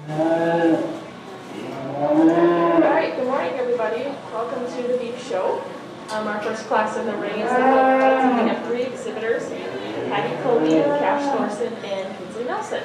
Alright, good morning everybody. Welcome to the Beef Show. Our first class in the ring is the Beef. We have 3 exhibitors, Patty Colby, Cash Thorson, and Kinsley Nelson.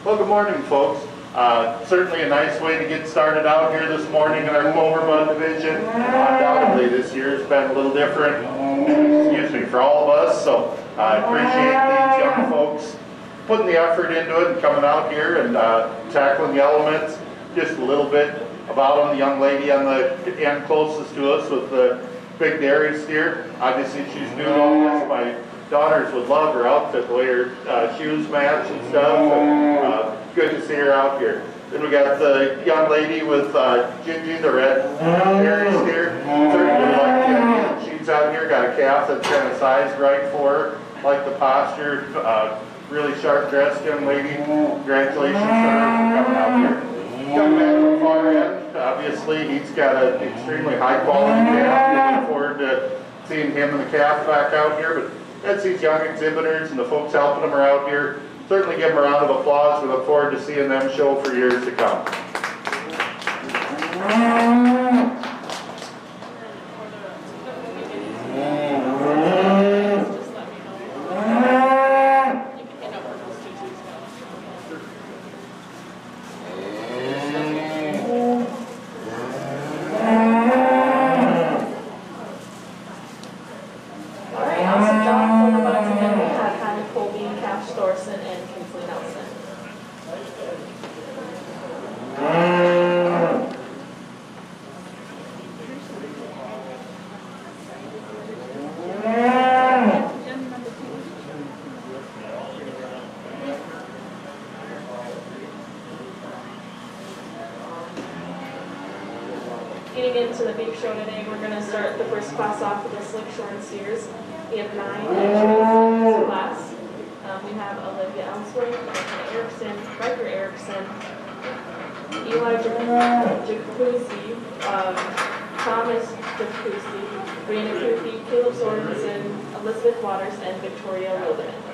Well, good morning, folks. Certainly a nice way to get started out here this morning in our Cloverbud division. Undoubtedly, this year has been a little different, excuse me, for all of us, so I appreciate these young folks putting the effort into it and coming out here and tackling the elements. Just a little bit about them. The young lady on the end closest to us with the big dairy steer. Obviously, she's new to all this. My daughters would love her outfit, the way her shoes match and stuff. And, good to see her out here. Then we got the young lady with Gingy, the red dairy steer. Certainly like the idea. She's out here, got a calf that's kind of sized right for her. Like the posture. Really sharp dressed young lady. Congratulations to her for coming out here. Young man on the far end, obviously he's got an extremely high quality calf. Looking forward to seeing him and the calf back out here. But that's these young exhibitors and the folks helping them are out here. Certainly give them a round of applause. We look forward to seeing them show for years to come. Getting into the beef show today, we're going to start the first class off with the slick short steers. We have 9 entries in this class. have Olivia Elswick, Anthony Erickson, Riker Erickson, Eli Jacuzzi, Thomas Jacuzzi, Brianna Kuthi, Caleb Sorensen, Elizabeth Waters, and Victoria Wilderman.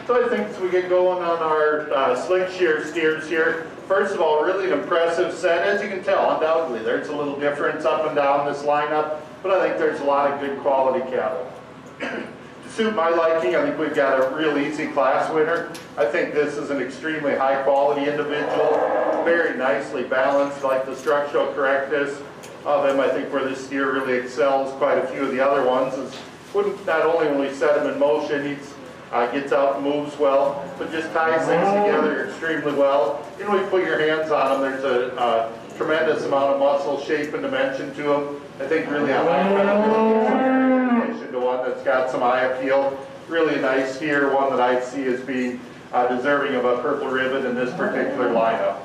So I think as we get going on our slick shear steers here, first of all, really an impressive set. As you can tell, undoubtedly, there's a little difference up and down this lineup, but I think there's a lot of good quality cattle. To suit my liking, I think we've got a real easy class winner. I think this is an extremely high quality individual, very nicely balanced, like the structural correctness of him. I think where this steer really excels quite a few of the other ones is not only when we set him in motion, he's gets out and moves well, but just ties things together extremely well. You know, when you put your hands on him, there's a tremendous amount of muscle, shape, and dimension to him. I think really a high credibility to one that's got some eye appeal. Really a nice steer, one that I see as being deserving of a purple ribbon in this particular lineup.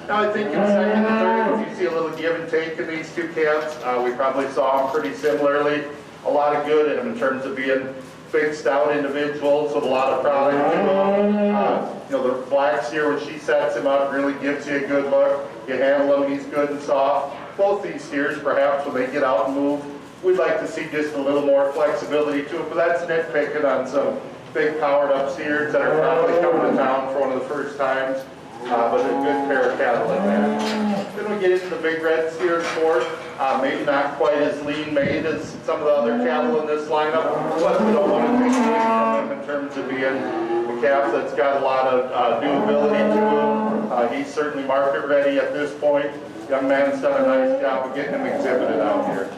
Now I think in second and third, if you see a little give and take in these two calves, we probably saw them pretty similarly. A lot of good in them in terms of being big, stout individuals with a lot of product to them. You know, the black steer, when she sets him up, really gives you a good look. You handle him, he's good and soft. Both these steers, perhaps, when they get out and move, we'd like to see just a little more flexibility to it, but that's nitpicking on some big powered up steers that are probably coming to town for one of the first times, but a good pair of cattle in that. Then we get into the big red steers fourth. Maybe not quite as lean made as some of the other cattle in this lineup, but we don't want to take away from him in terms of being a calf that's got a lot of new ability to him. He's certainly market ready at this point. Young man's done a nice job of getting him exhibited out here.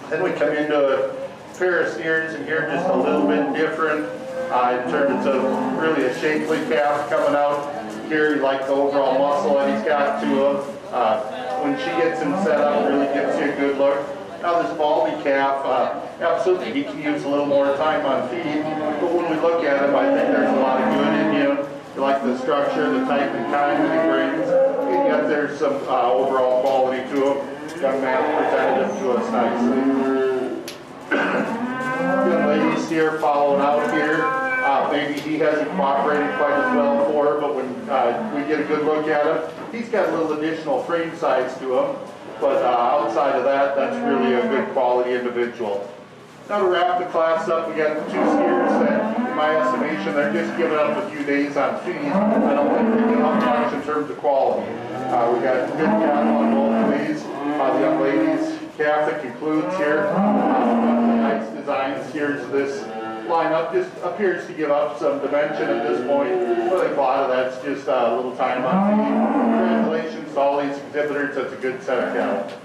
Then we come into a pair of steers, and here just a little bit different in terms of really a shapely calf coming out. Here you like the overall muscle that he's got to him. When she gets him set up, really gives you a good look. Now this baldy calf, absolutely he can use a little more time on feed, but when we look at him, I think there's a lot of good in him. You like the structure, the type and kind that he brings, and yet there's some overall quality to him. Young man presented him to us nicely. Young lady steer following out here. Maybe he hasn't cooperated quite as well for her, but when we get a good look at him, he's got a little additional frame size to him, but outside of that, that's really a good quality individual. Now to wrap the class up, we got the two steers that, in my estimation, they're just giving up a few days on feed. I don't think they give up much in terms of quality. We got good cattle on both of these. The young lady's calf that concludes here. Nice designs here to this lineup, just appears to give up some dimension at this point, but I think a lot of that's just a little time on feed. Congratulations to all these exhibitors. That's a good set of cattle.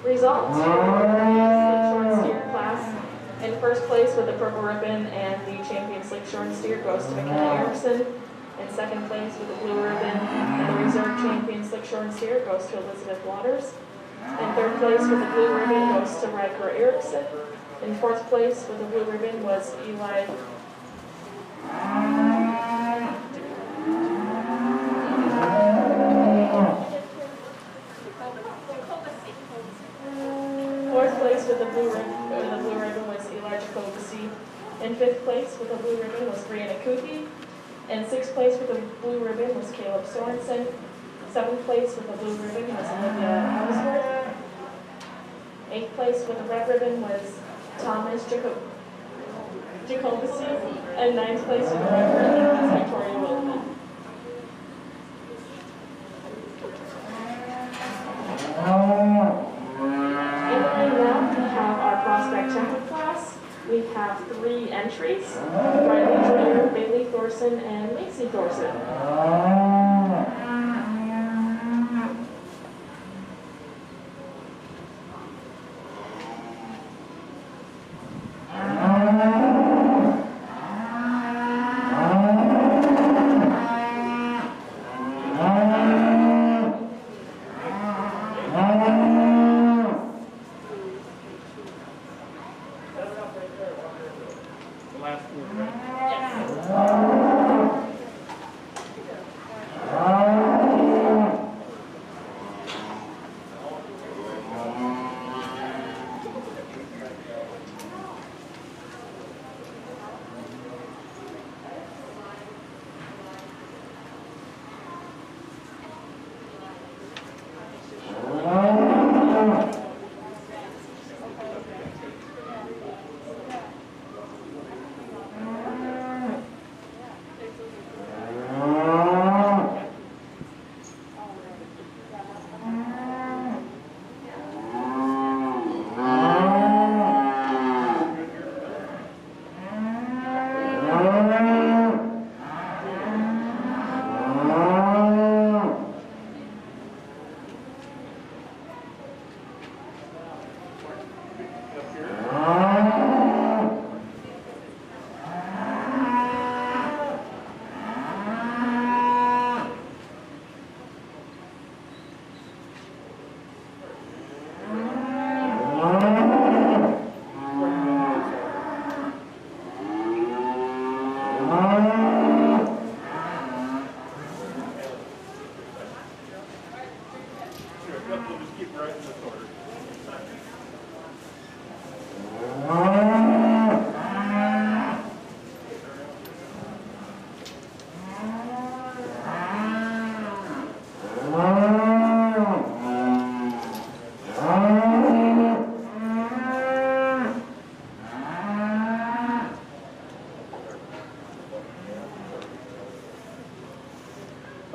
Results. Short steer class. In first place with the purple ribbon and the champion slick short steer goes to McKenna Erickson. In second place with the blue ribbon and the reserve champion slick short steer goes to Elizabeth Waters. In third place with the blue ribbon goes to Riker Erickson. In fourth place with the blue ribbon was Eli. Fourth place with the blue ribbon was Elijah Kovasi. In fifth place with the blue ribbon was Brianna Kupi. In sixth place with the blue ribbon was Caleb Sorensen. Seventh place with the blue ribbon was Olivia Ellsworth. Eighth place with the red ribbon was Thomas Jacobasi. And ninth place with the red ribbon was Victoria Wilman. Now we have our prospect champion class. We have 3 entries: Riley Dreyer, Bailey Thorson, and Macy Thorson.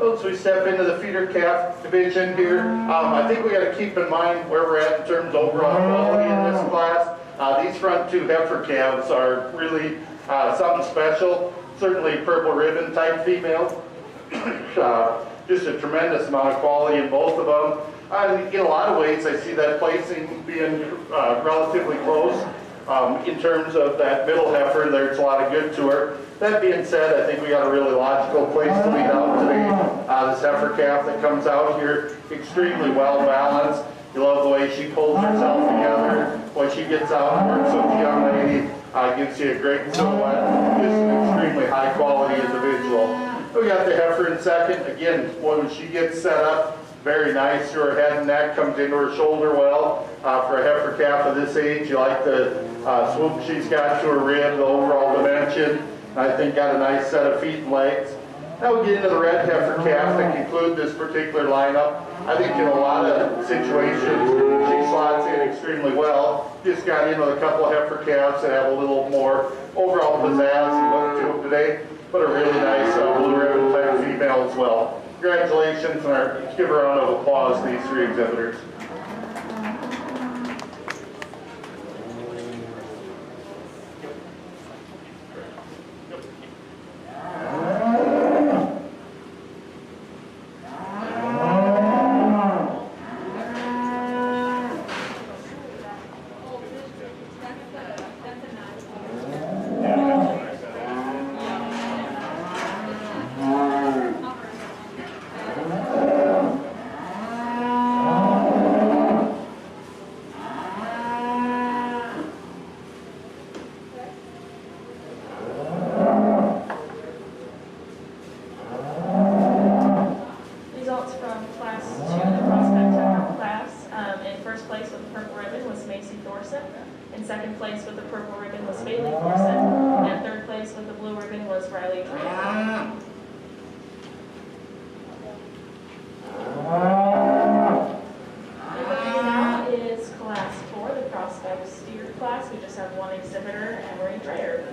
As we step into the feeder calf division here, I think we got to keep in mind where we're at in terms of overall quality in this class. These front 2 heifer calves are really something special. Certainly purple ribbon type females. Just a tremendous amount of quality in both of them. In a lot of ways, I see that placing being relatively close. In terms of that middle heifer, there's a lot of good to her. That being said, I think we got a really logical place to lead out today. This heifer calf that comes out here, extremely well balanced. You love the way she pulls herself together. When she gets out and works with the young lady, gives you a great silhouette. Just an extremely high quality individual. We got the heifer in second. Again, when she gets set up, very nice. Her head and neck comes into her shoulder well. For a heifer calf of this age, you like the swoop she's got to her rib, the overall dimension. I think got a nice set of feet and legs. Now we get into the red heifer calf that conclude this particular lineup. I think in a lot of situations, she slots in extremely well. Just got in with a couple of heifer calves that have a little more overall pizzazz and look to them today, but a really nice blue ribbon type female as well. Congratulations, and let's give a round of applause to these 3 exhibitors. In second place with the purple ribbon was Bailey Thorson, and third place with the blue ribbon was Riley Dreyer. And then now is class 4, the prospect steer class. We just have one exhibitor, Emery Dreyer.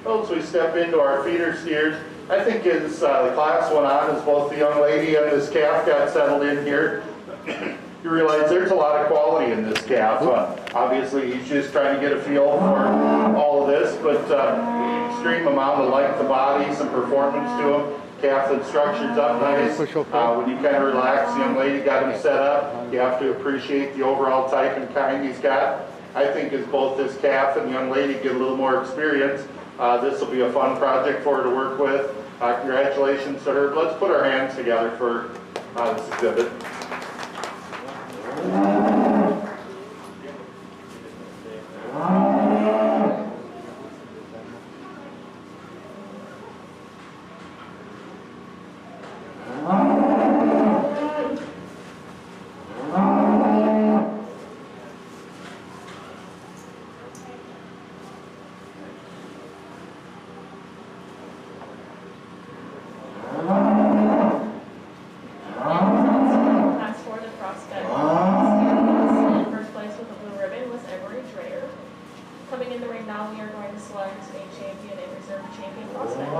As we step into our feeder steers, I think as the class went on, as both the young lady and this calf got settled in here, you realize there's a lot of quality in this calf. Obviously, he's just trying to get a feel for all of this, but extreme amount of length of body, some performance to him. Calf that structures up nice. When you kind of relax, the young lady got him set up. You have to appreciate the overall type and kind he's got. I think as both this calf and the young lady get a little more experience, this will be a fun project for her to work with. Congratulations to her. Let's put our hands together for this exhibit. Coming in the ring now, we are going to select a champion and reserve champion prospect.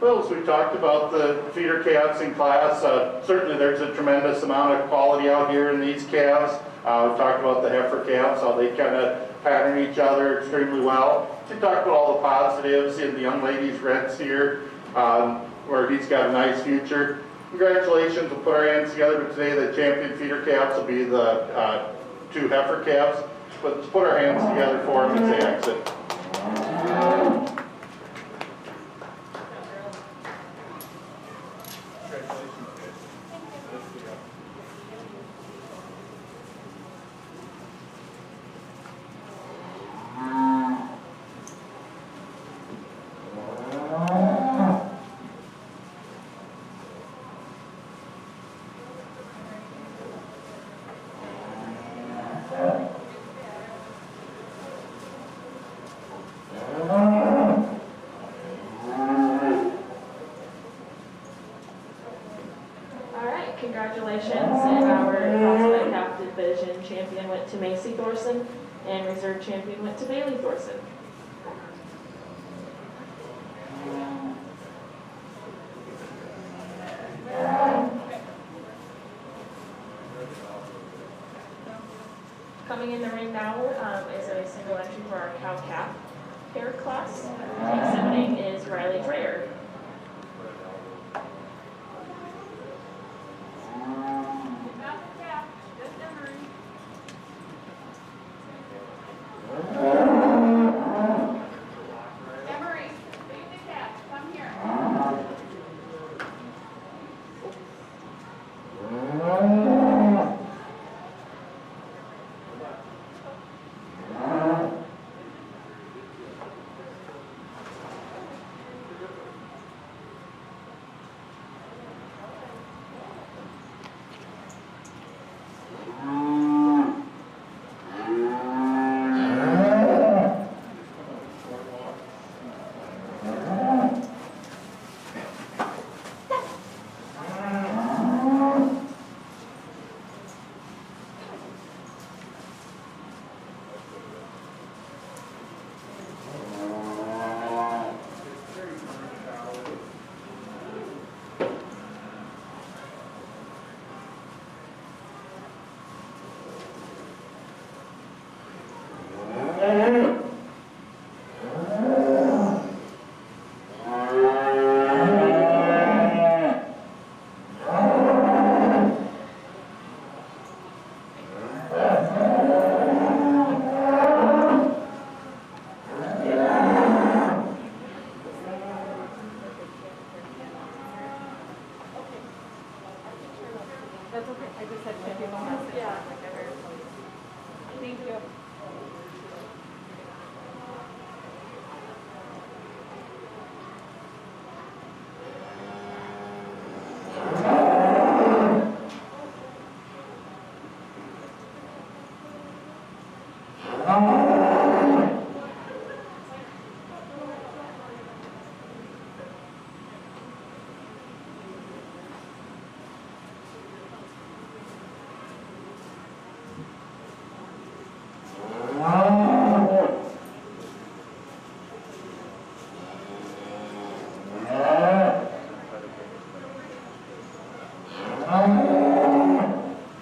Well, as we talked about the feeder calves in class, certainly there's a tremendous amount of quality out here in these calves. We've talked about the heifer calves, how they kind of pattern each other extremely well. We talked about all the positives in the young lady's reds here, where he's got a nice future. Congratulations, we'll put our hands together, but today the champion feeder calves will be the 2 heifer calves. But let's put our hands together for them as they exit. Congratulations, and our prospect half division champion went to Macy Thorson, and reserve champion went to Bailey Thorson. Coming in the ring now is a single entry for our cow calf pair class. Exhibiting is Riley Dreyer. That's okay. I just had to give a message. Yeah. Thank you.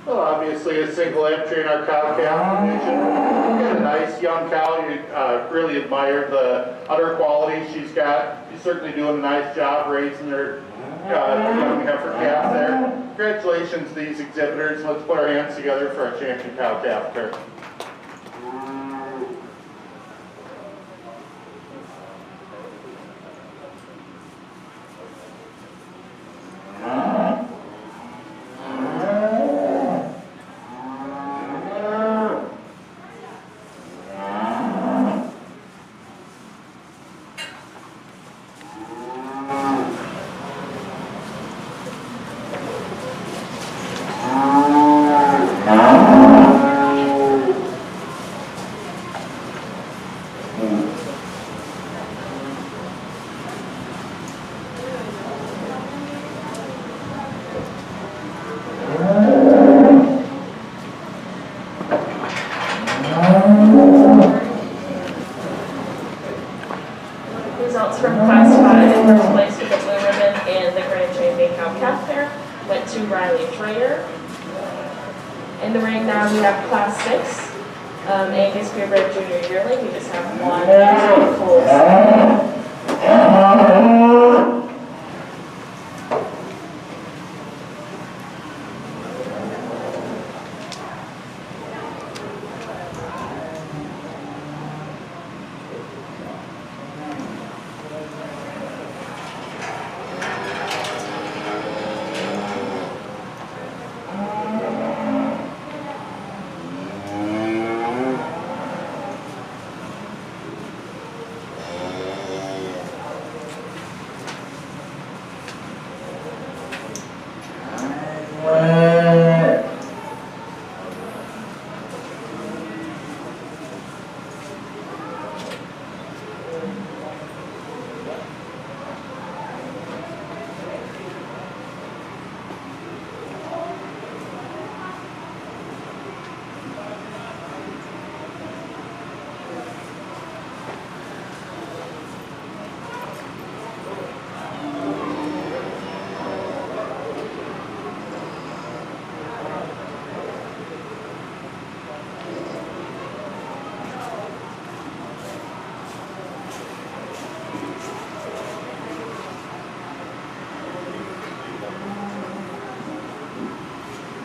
Well, obviously a single entry in our cow calf division. We've got a nice young cow. You really admire the udder quality she's got. She's certainly doing a nice job raising her young heifer calf there. Congratulations to these exhibitors. Let's put our hands together for our champion cow calf pair. Riley Trader. In the ring now we have Class 6, Angus Purebred Junior Yearling. We just have one Coles.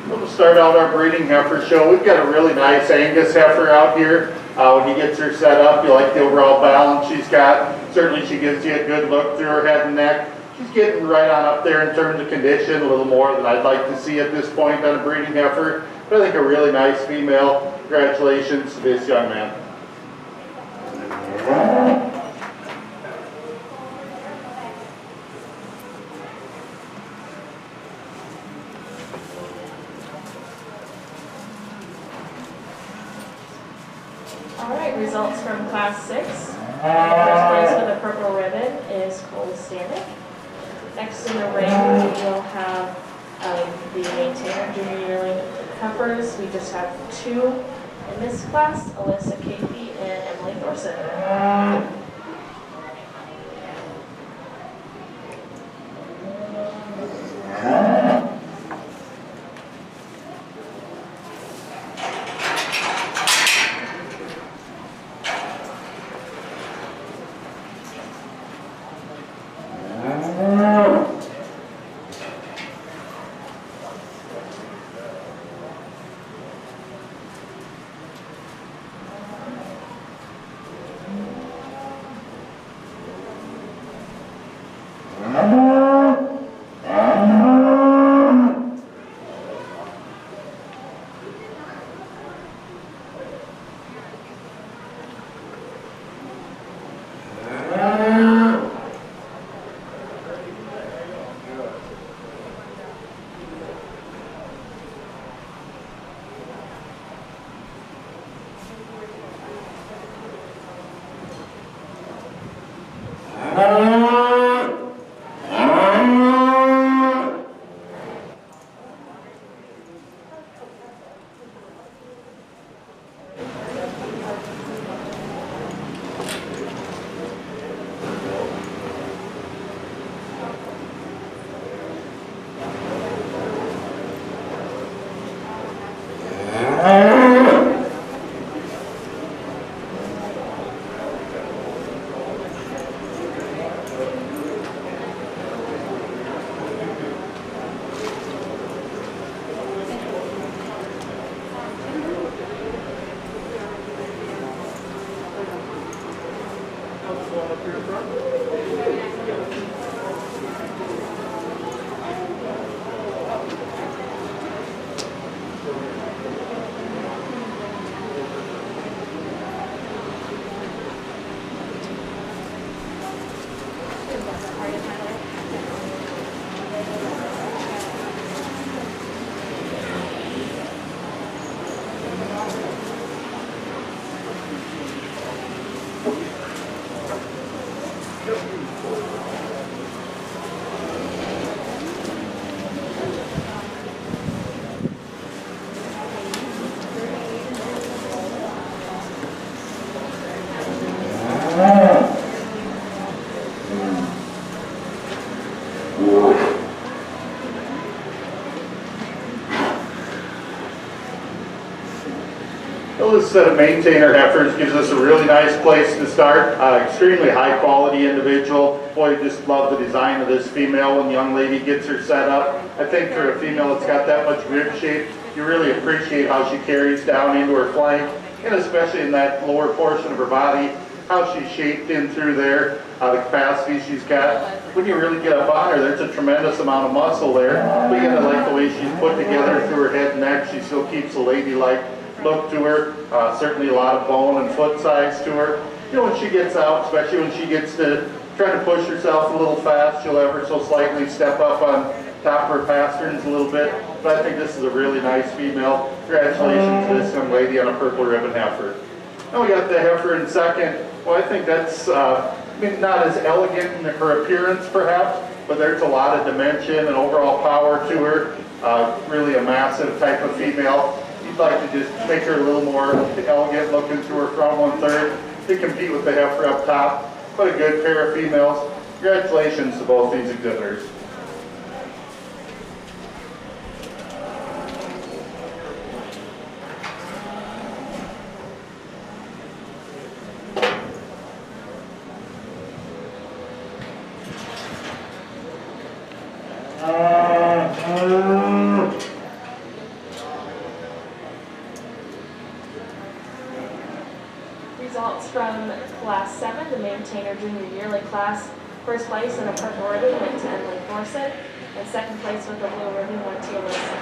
We'll start out our breeding heifer show. We've got a really nice Angus heifer out here. When he gets her set up, you like the overall balance she's got. Certainly she gives you a good look through her head and neck. She's getting right on up there in terms of condition, a little more than I'd like to see at this point on a breeding heifer. But I think a really nice female. Congratulations to this young man. All right, results from Class 6. First place with a purple ribbon is Cole Stanek. Next in the ring, we'll have the maintainer junior yearling heifers. We just have two in this class, Alyssa Capey and Emily Thorson. This set of maintainer heifers gives us a really nice place to start. Extremely high quality individual. Boy, just love the design of this female when the young lady gets her set up. I think for a female that's got that much rib shape, you really appreciate how she carries down into her flank, and especially in that lower portion of her body, how she's shaped in through there, the capacity she's got. When you really get up on her, there's a tremendous amount of muscle there. But again, I like the way she's put together through her head and neck. She still keeps a ladylike look to her. Certainly a lot of bone and foot size to her. You know, when she gets out, especially when she gets to try to push herself a little fast, she'll ever so slightly step up on top of her pasterns a little bit. But I think this is a really nice female. Congratulations to this young lady on a purple ribbon heifer. Now we got the heifer in second. Well, I think that's not as elegant in her appearance perhaps, but there's a lot of dimension and overall power to her. Really a massive type of female. You'd like to just make her a little more elegant looking through her front 1/3 to compete with the heifer up top. But a good pair of females. Congratulations to both these exhibitors. Results from Class 7, the Maintainer Junior Yearling Class. First place in a purple ribbon went to Emily Forsyth, and second place with the blue ribbon went to Alyssa.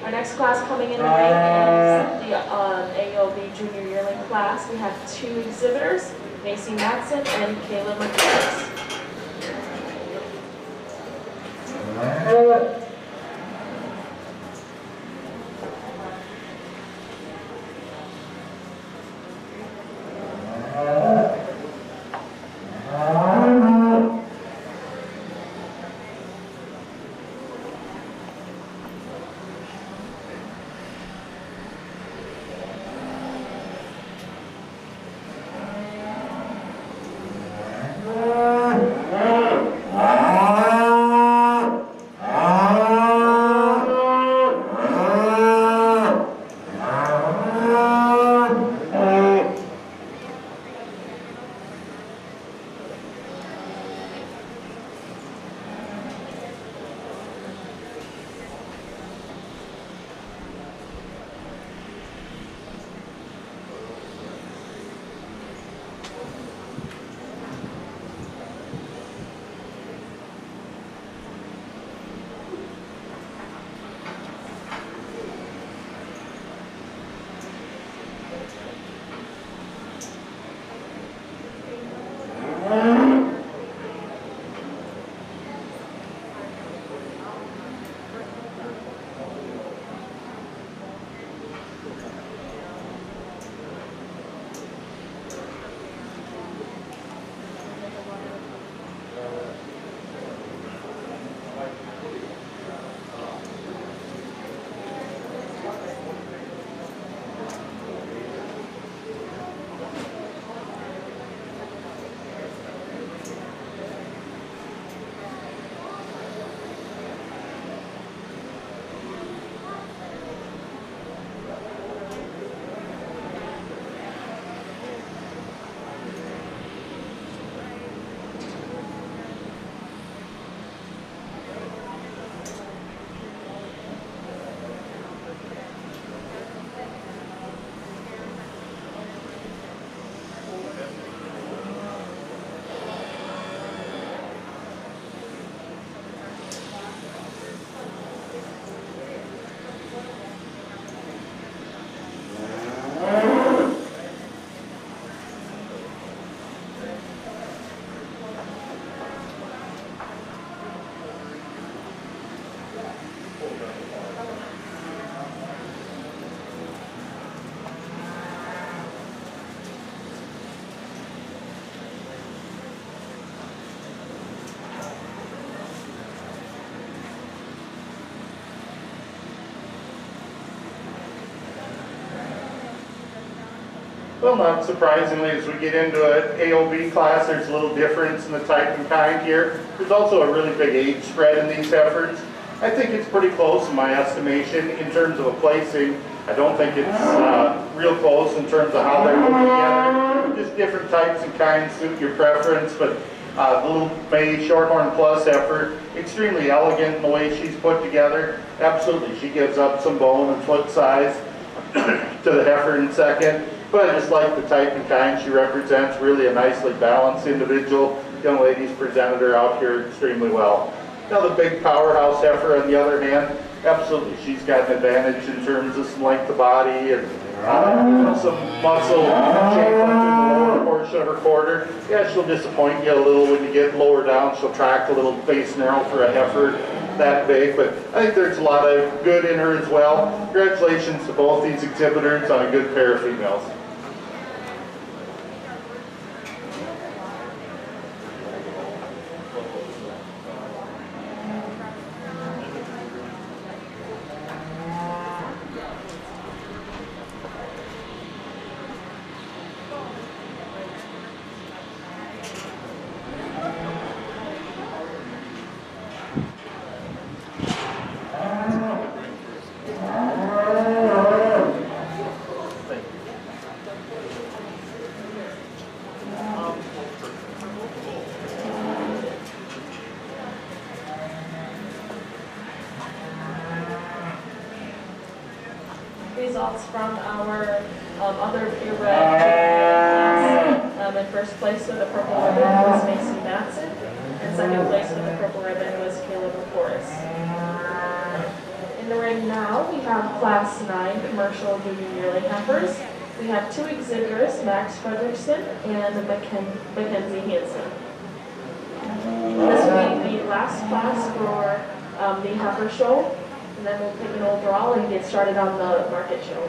Our next class coming in the ring is the AOB Junior Yearling Class. We have two exhibitors, Macy Matson and Caleb McCoy. Well, not surprisingly, as we get into an AOB class, there's a little difference in the type and kind here. There's also a really big age spread in these heifers. I think it's pretty close in my estimation in terms of a placing. I don't think it's real close in terms of how they're put together. Just different types and kinds suit your preference, but the little May Shorthorn Plus heifer, extremely elegant in the way she's put together. Absolutely, she gives up some bone and foot size to the heifer in second, but I just like the type and kind she represents. Really a nicely balanced individual. Young lady's presented her out here extremely well. Now the big powerhouse heifer on the other hand, absolutely, she's got an advantage in terms of some length of body and some muscle shape up in the lower portion of her quarter. Yeah, she'll disappoint you a little when you get lower down. She'll track a little face narrow for a heifer that big, but I think there's a lot of good in her as well. Congratulations to both these exhibitors on a good pair of females. Results from our other purebred class. In first place with the purple ribbon was Macy Matson, and second place with the purple ribbon was Caleb Forrest. In the ring now, we have Class 9 commercial junior yearling heifers. We have two exhibitors, Max Fredrickson and Mackenzie Hansen. This will be the last class for the heifer show. And then we'll take an overall and get started on the market show.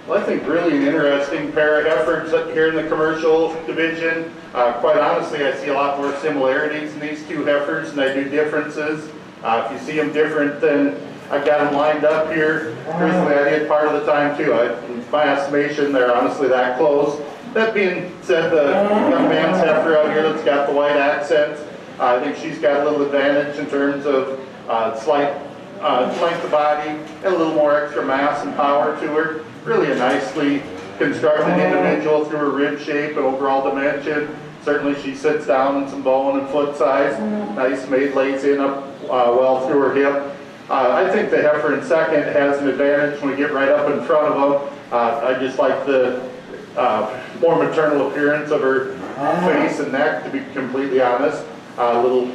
Well, I think really an interesting pair of heifers here in the commercial division. Quite honestly, I see a lot more similarities in these two heifers than I do differences. If you see them different, then I've got them lined up here. Truthfully, I did part of the time too. In my estimation, they're honestly that close. That being said, the young man's heifer out here that's got the white accent, I think she's got a little advantage in terms of slight length of body and a little more extra mass and power to her. Really a nicely constructed individual through her rib shape and overall dimension. Certainly she sits down in some bone and foot size. Nice made, lays in up well through her hip. I think the heifer in second has an advantage when we get right up in front of them. I just like the more maternal appearance of her face and neck, to be completely honest. A little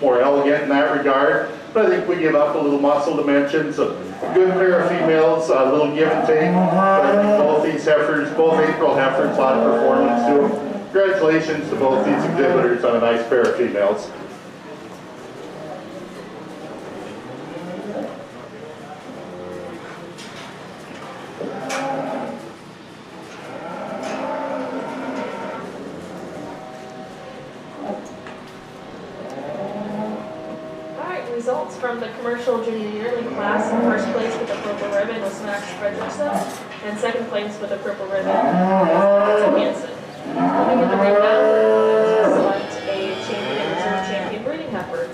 more elegant in that regard. But I think we give up a little muscle dimension, so good pair of females, a little give and take. But I think both these heifers, both April heifers, a lot of performance to them. Congratulations to both these exhibitors on a nice pair of females. Results from the commercial junior yearling class. In first place with the purple ribbon was Max Fredrickson, and second place with the purple ribbon was Hansen. Moving in the ring now, to select a champion reserve champion breeding heifer.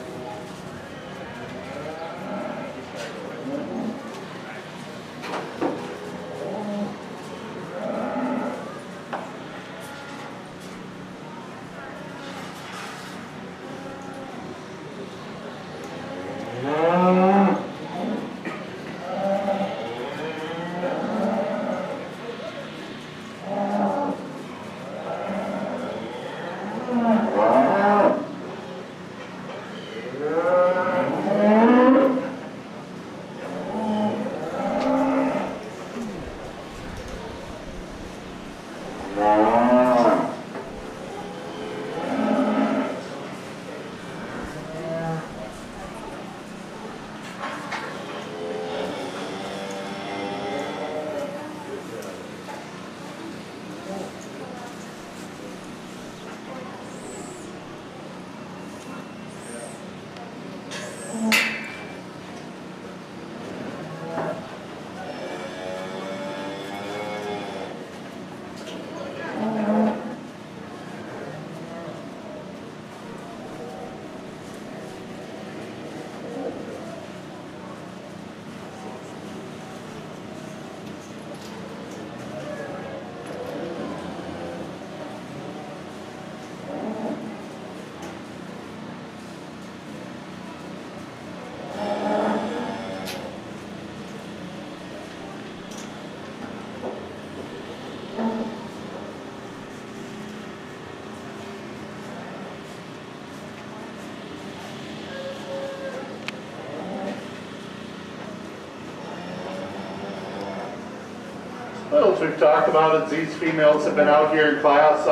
Well, as we've talked about, as these females have been out here in class,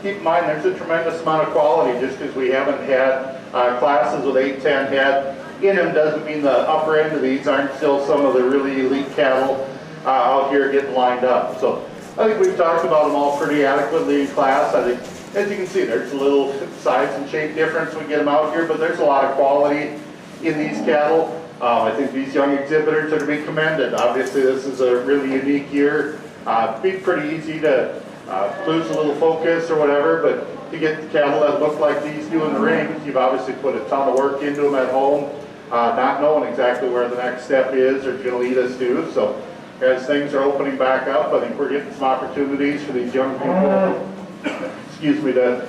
keep in mind there's a tremendous amount of quality. Just because we haven't had classes with 8-10 head in them doesn't mean the upper end of these aren't still some of the really elite cattle out here getting lined up. So I think we've talked about them all pretty adequately in class. I think, as you can see, there's a little size and shape difference when we get them out here, but there's a lot of quality in these cattle. I think these young exhibitors are to be commended. Obviously, this is a really unique year. It'd be pretty easy to lose a little focus or whatever, but to get the cattle that look like these do in the ring, you've obviously put a ton of work into them at home, not knowing exactly where the next step is or it's going to lead us to. So as things are opening back up, I think we're getting some opportunities for these young people, excuse me, to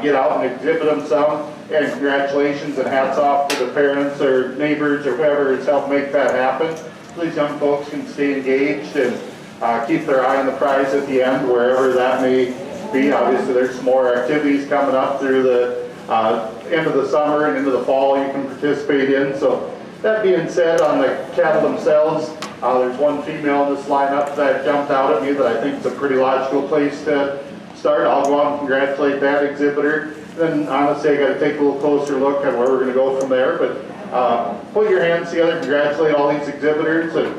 get out and exhibit them some. And congratulations and hats off to the parents or neighbors or whoever has helped make that happen. So these young folks can stay engaged and keep their eye on the prize at the end, wherever that may be. Obviously, there's some more activities coming up through the end of the summer and into the fall you can participate in. So that being said, on the cattle themselves, there's one female in this lineup that jumped out at me that I think is a pretty logical place to start. I'll go out and congratulate that exhibitor. Then honestly, I got to take a little closer look at where we're going to go from there. But put your hands together, congratulate all these exhibitors. And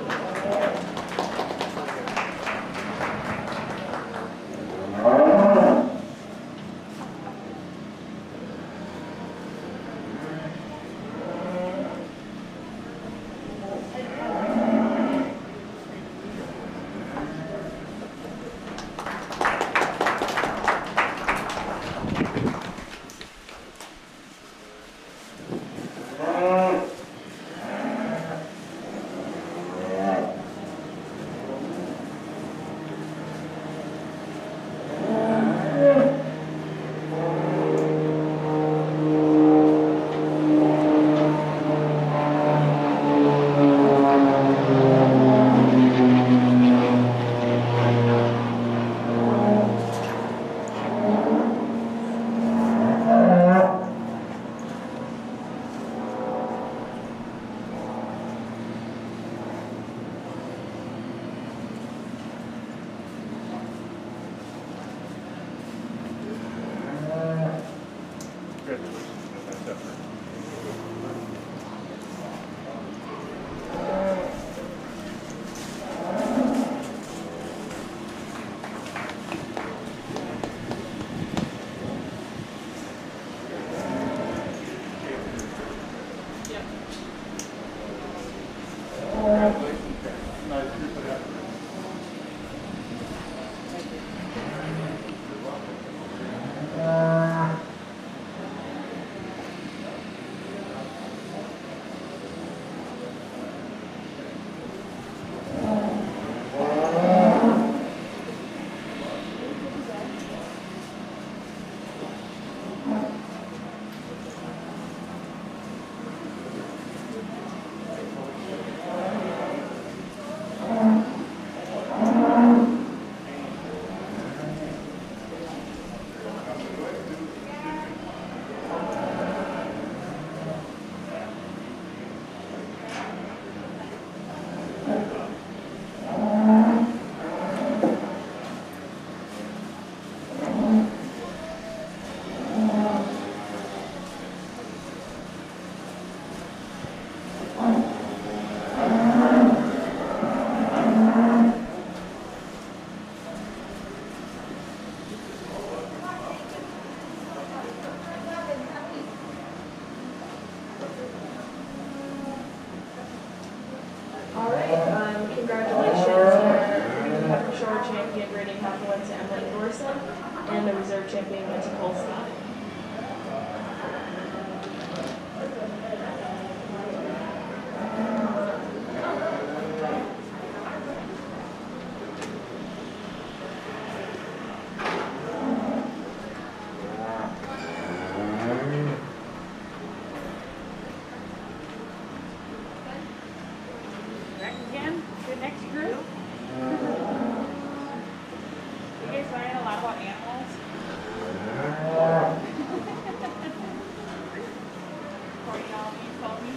champion Mitzi Polsky. Back again, the next group. You guys learning a lot about animals? Corey, y'all, you told me.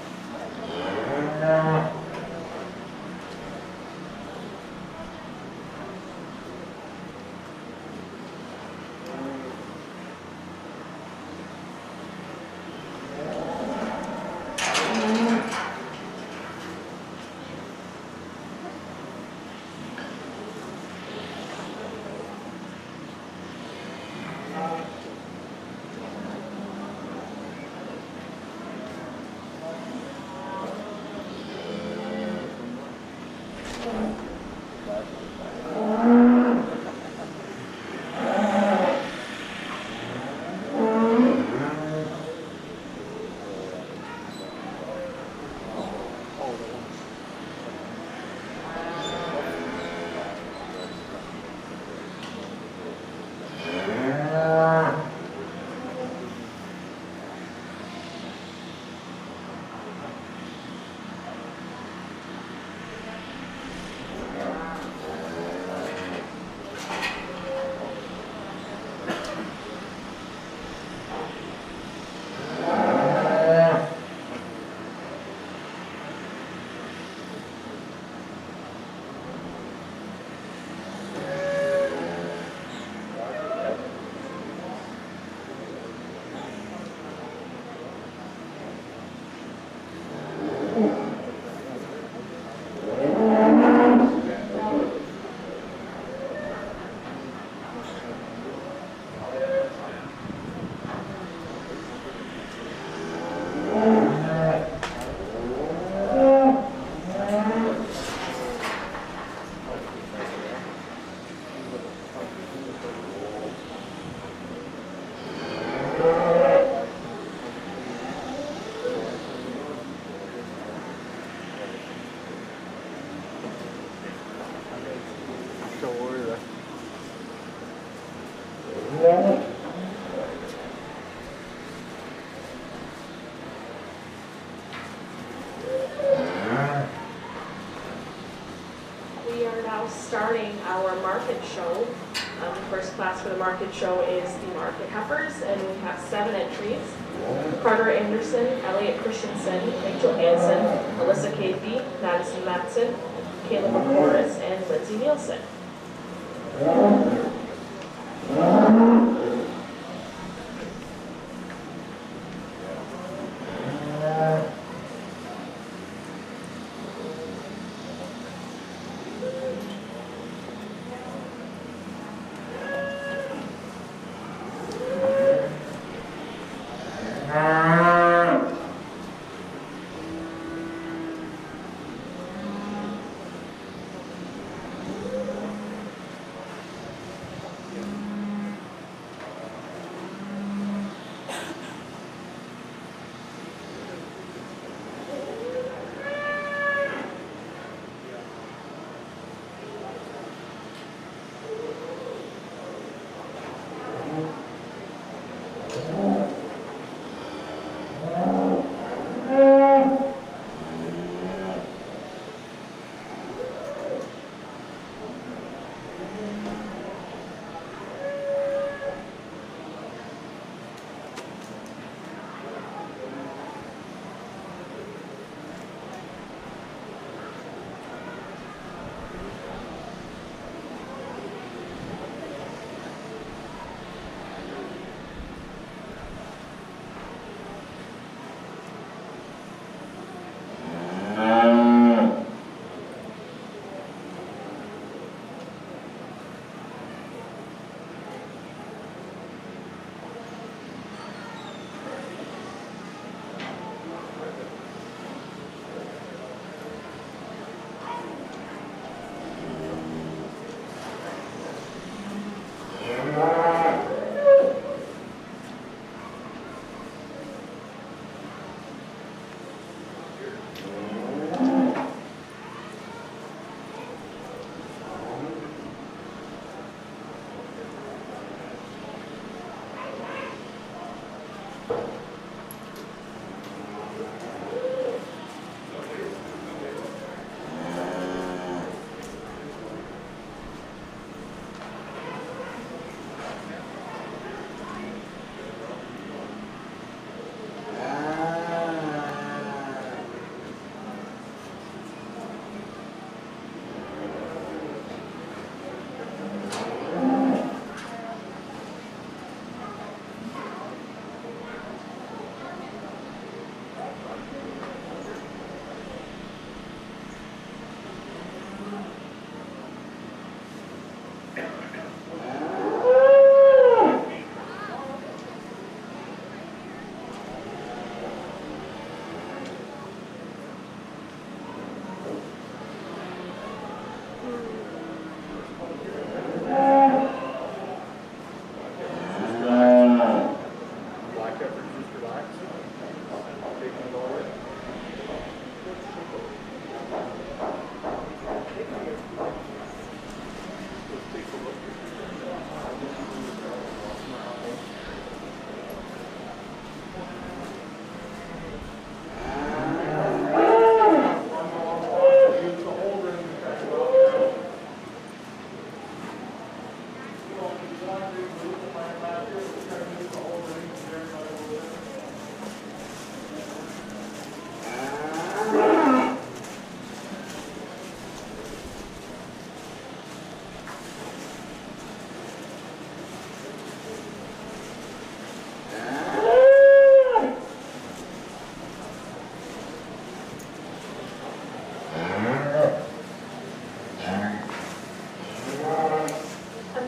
We are now starting our market show. The first class for the market show is the market heifers, and we have 7 entries. Carter Anderson, Elliot Christensen, Rachel Hansen, Alyssa Caffey, Madison Matson, Caleb McCorris, and Lindsay Nielsen.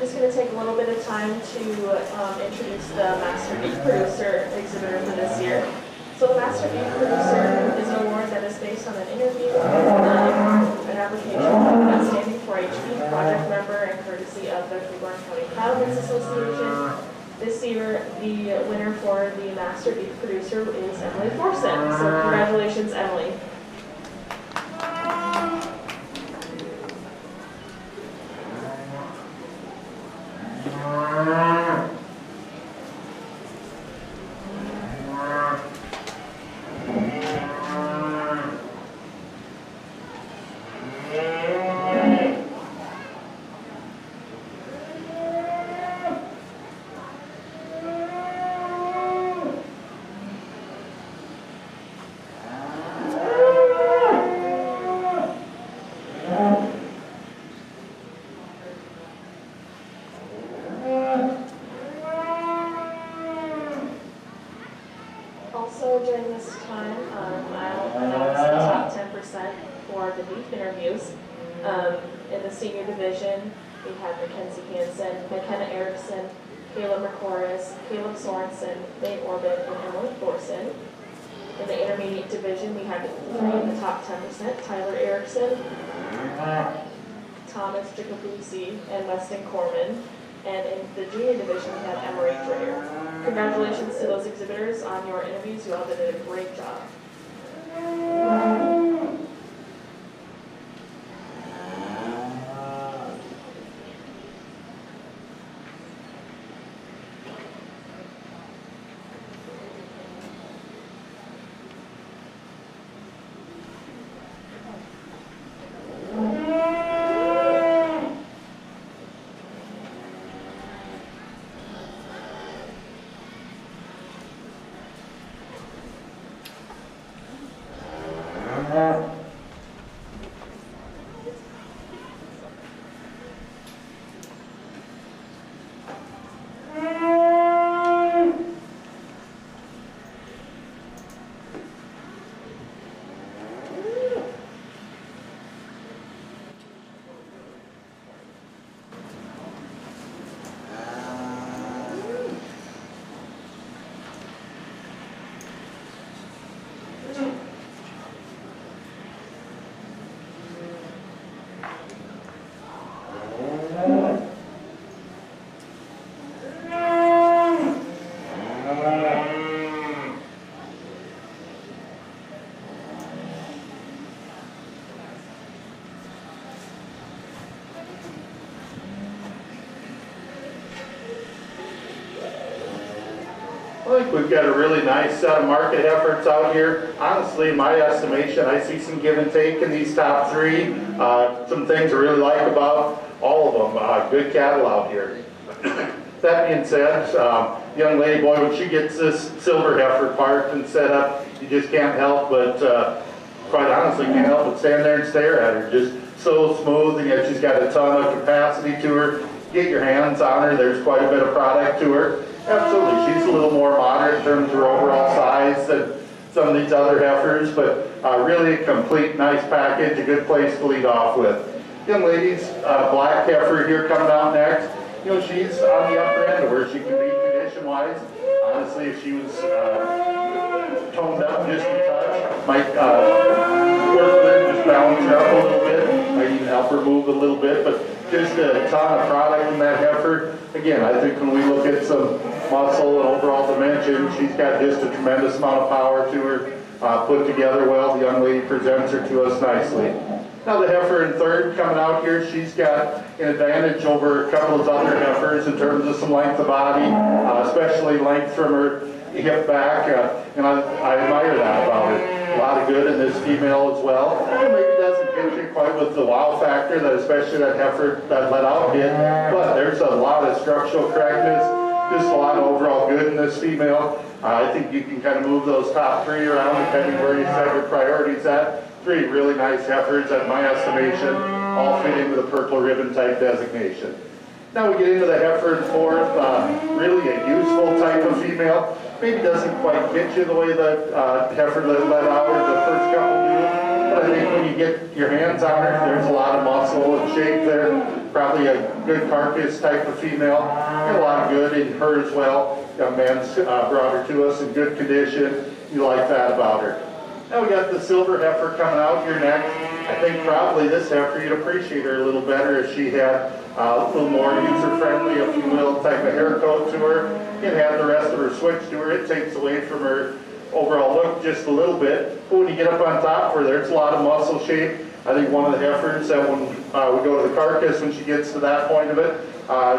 just going to take a little bit of time to introduce the Master Beef Producer exhibitor for this year. So the Master Beef Producer is an award that is based on an interview, an application outstanding 4-H beef project member and courtesy of the Freeborn County Province Association. This year, the winner for the Master Beef Producer is Emily Thorson. So congratulations, Emily. Also, during this time, I'll announce the top 10% for the beef interviews. In the senior division, we have Mackenzie Hansen, McKenna Erickson, Caleb McCorris, Caleb Sorensen, Nate Orbit, and Emily Thorson. In the intermediate division, we have three in the top 10%, Tyler Erickson, Thomas Jacobucci, and Weston Corman. And in the junior division, we have Emery Dreyer. Congratulations to those exhibitors on your interviews. You all did a great job. I think we've got a really nice set of market efforts out here. Honestly, in my estimation, I see some give and take in these top three. Some things I really like about all of them. Good cattle out here. That being said, young lady, boy, when she gets this silver heifer parked and set up, you just can't help but, quite honestly, can't help but stand there and stare at her. Just so smooth, and yet she's got a ton of capacity to her. Get your hands on her. There's quite a bit of product to her. Absolutely, she's a little more moderate in terms of her overall size than some of these other heifers, but really a complete, nice package, a good place to lead off with. Young ladies, black heifer here coming out next. You know, she's on the upper end of where she can be condition-wise. Honestly, if she was toned up just a touch, might work with her, just balance her up a little bit, might even help her move a little bit, but just a ton of product in that heifer. Again, I think when we look at some muscle and overall dimension, she's got just a tremendous amount of power to her, put together well. The young lady presents her to us nicely. Now the heifer in third coming out here, she's got an advantage over a couple of other heifers in terms of some length of body, especially length from her hip back, and I admire that about her. A lot of good in this female as well. Maybe doesn't get you quite with the wow factor that especially that heifer that let out did, but there's a lot of structural correctness, just a lot of overall good in this female. I think you can kind of move those top three around depending where you set your priorities at. Three really nice heifers, at my estimation, all fit into the purple ribbon type designation. Now we get into the heifer in fourth, really a useful type of female. Maybe doesn't quite get you the way that heifer that let out the first couple do, But I think when you get your hands on her, there's a lot of muscle and shape there. Probably a good carcass type of female. Got a lot of good in her as well. Young man's brought her to us in good condition. You like that about her. Now we got the silver heifer coming out here next. I think probably this heifer, you'd appreciate her a little better if she had a little more user-friendly, if you will, type of hair coat to her. And have the rest of her switch to her. It takes away from her overall look just a little bit. But when you get up on top for her, there's a lot of muscle shape. I think one of the heifers that when we go to the carcass, when she gets to that point of it,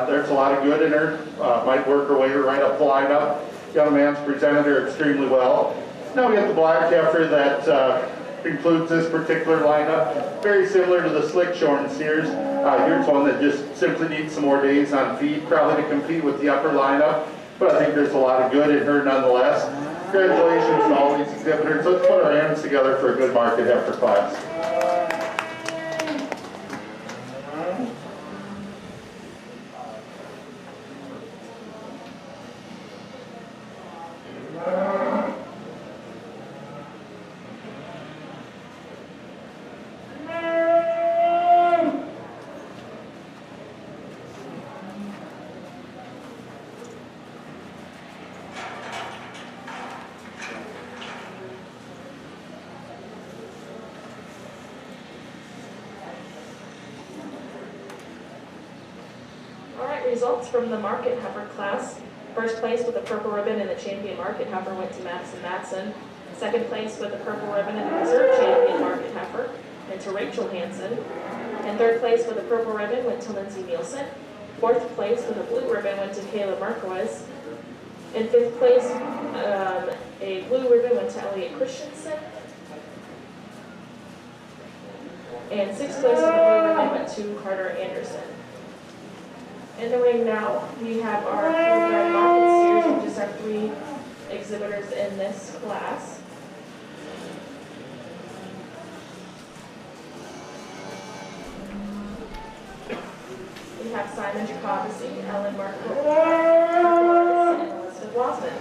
there's a lot of good in her. Might work her way right up the lineup. Young man's presented her extremely well. Now we have the black heifer that includes this particular lineup. Very similar to the slick shorn steers. Here's one that just simply needs some more days on feed, probably to compete with the upper lineup. But I think there's a lot of good in her nonetheless. Congratulations to all these exhibitors. Let's put our hands together for a good market heifer class. Results from the market heifer class. First place with the purple ribbon in the champion market heifer went to Madison Matson. Second place with the purple ribbon in the reserve champion market heifer went to Rachel Hansen. And third place with the purple ribbon went to Lindsay Nielsen. Fourth place with the blue ribbon went to Kayla Marquez. In fifth place, a blue ribbon went to Elliot Christensen. And sixth place with the blue ribbon went to Carter Anderson. In the ring now, we have our 3-yard market steers, and just our 3 exhibitors in this class. We have Simon Jacobisi, Ellen Markowitz, and Elizabeth Wasman.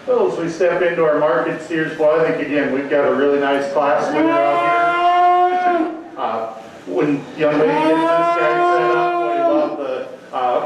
Well, as we step into our market steers, well, I think again we've got a really nice class winner out here. When young lady gets this guy set up, we love the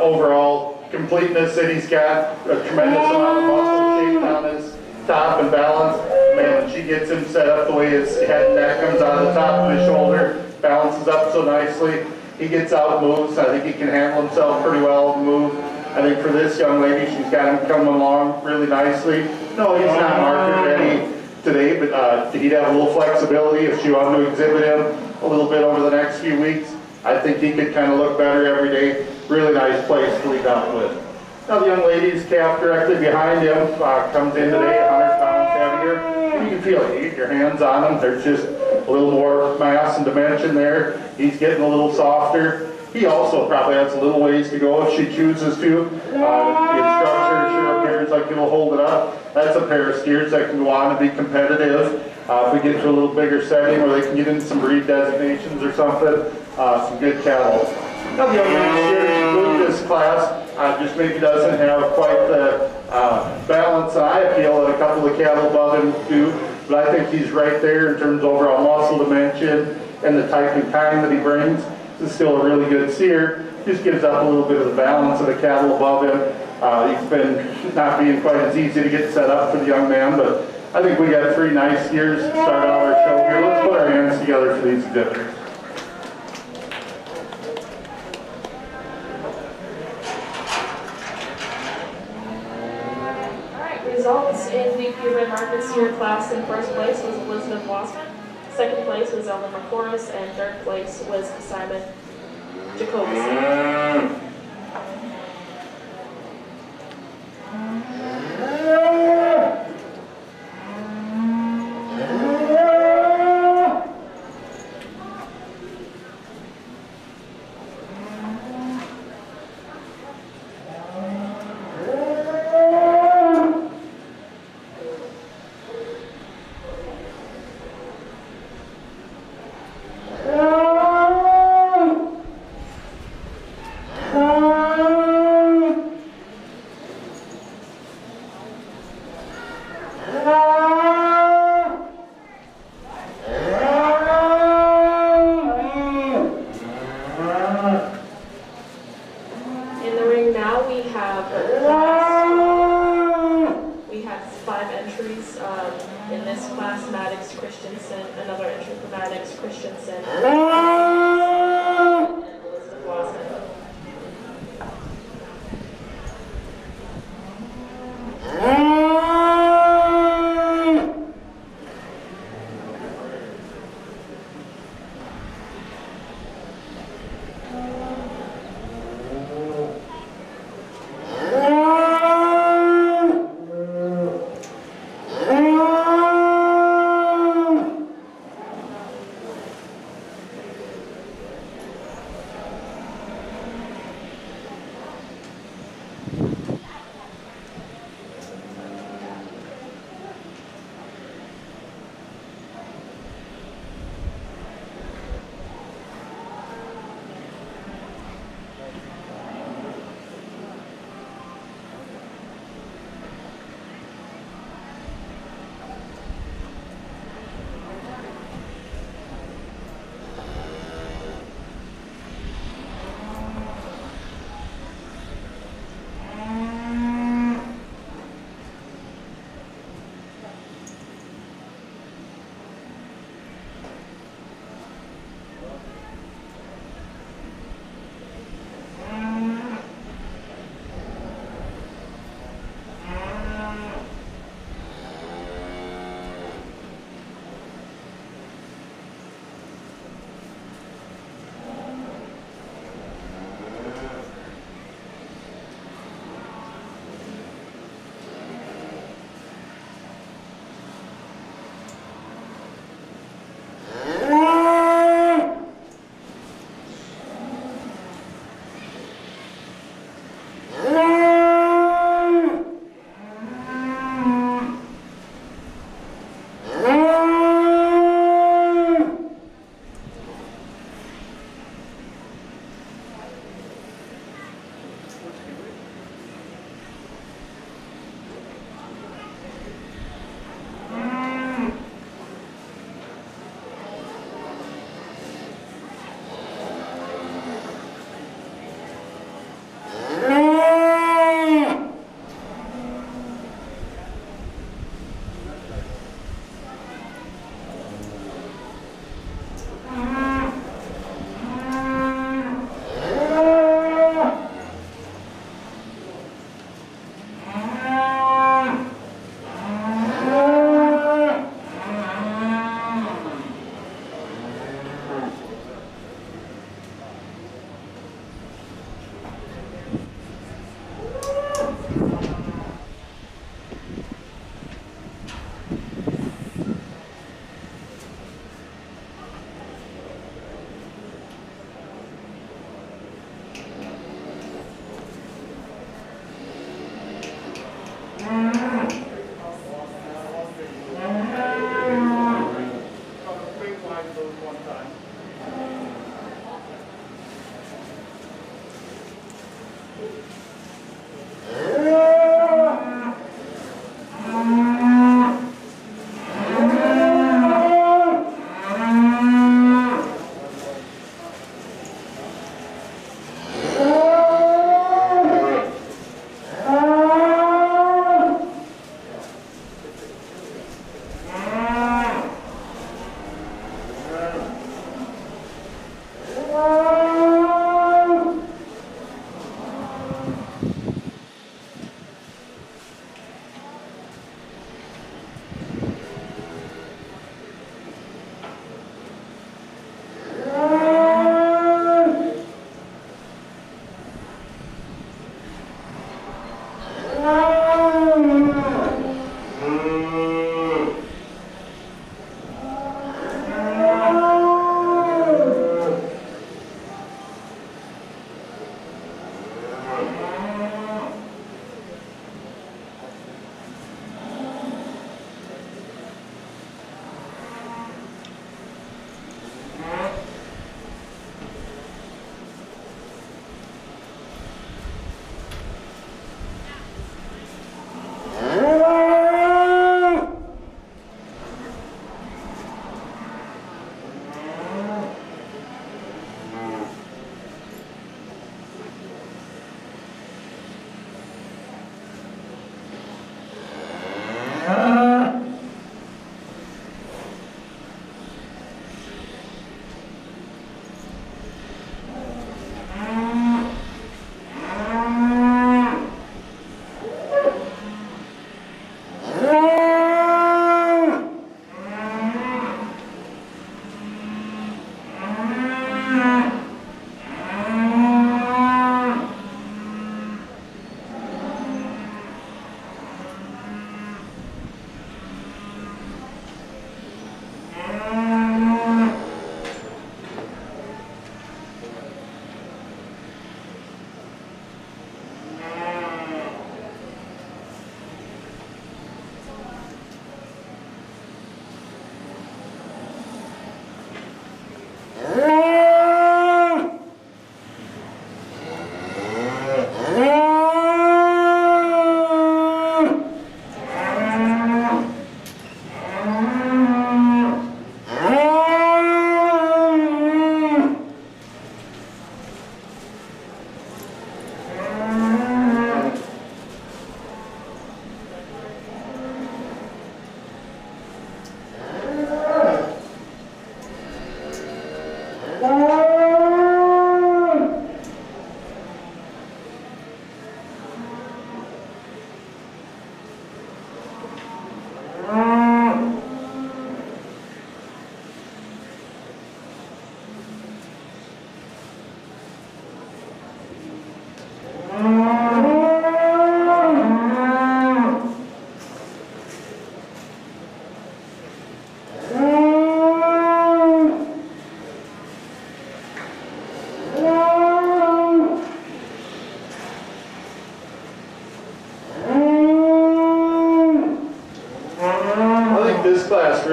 overall completeness that he's got, a tremendous amount of muscle shape on his top and balance. Man, she gets him set up the way his head and neck comes out of the top of his shoulder, balances up so nicely. He gets out and moves. I think he can handle himself pretty well on the move. I think for this young lady, she's got him coming along really nicely. No, he's not market ready today, but he'd have a little flexibility if she wanted to exhibit him a little bit over the next few weeks. I think he could kind of look better every day. Really nice place to lead out with. Now the young lady's calf directly behind him comes in today 100 pounds heavier. And you can feel it. You get your hands on him. There's just a little more mass and dimension there. He's getting a little softer. He also probably has a little ways to go if she chooses to. The instructor sure appears like it'll hold it up. That's a pair of steers that can go on and be competitive. If we get to a little bigger setting where they can get into some breed designations or something, some good cattle. Now the young man steers include this class. Just maybe doesn't have quite the balance and eye appeal that a couple of cattle above him do, but I think he's right there in terms of overall muscle dimension and the type and kind that he brings. This is still a really good steer. Just gives up a little bit of the balance of the cattle above him. He's been not being quite as easy to get set up for the young man, but I think we got 3 nice steers to start out our show here. Let's put our hands together for these exhibitors. Results in the UMN market steer class: in first place was Elizabeth Wassman, second place was Ellen McCorris, and third place was Simon Jacobs.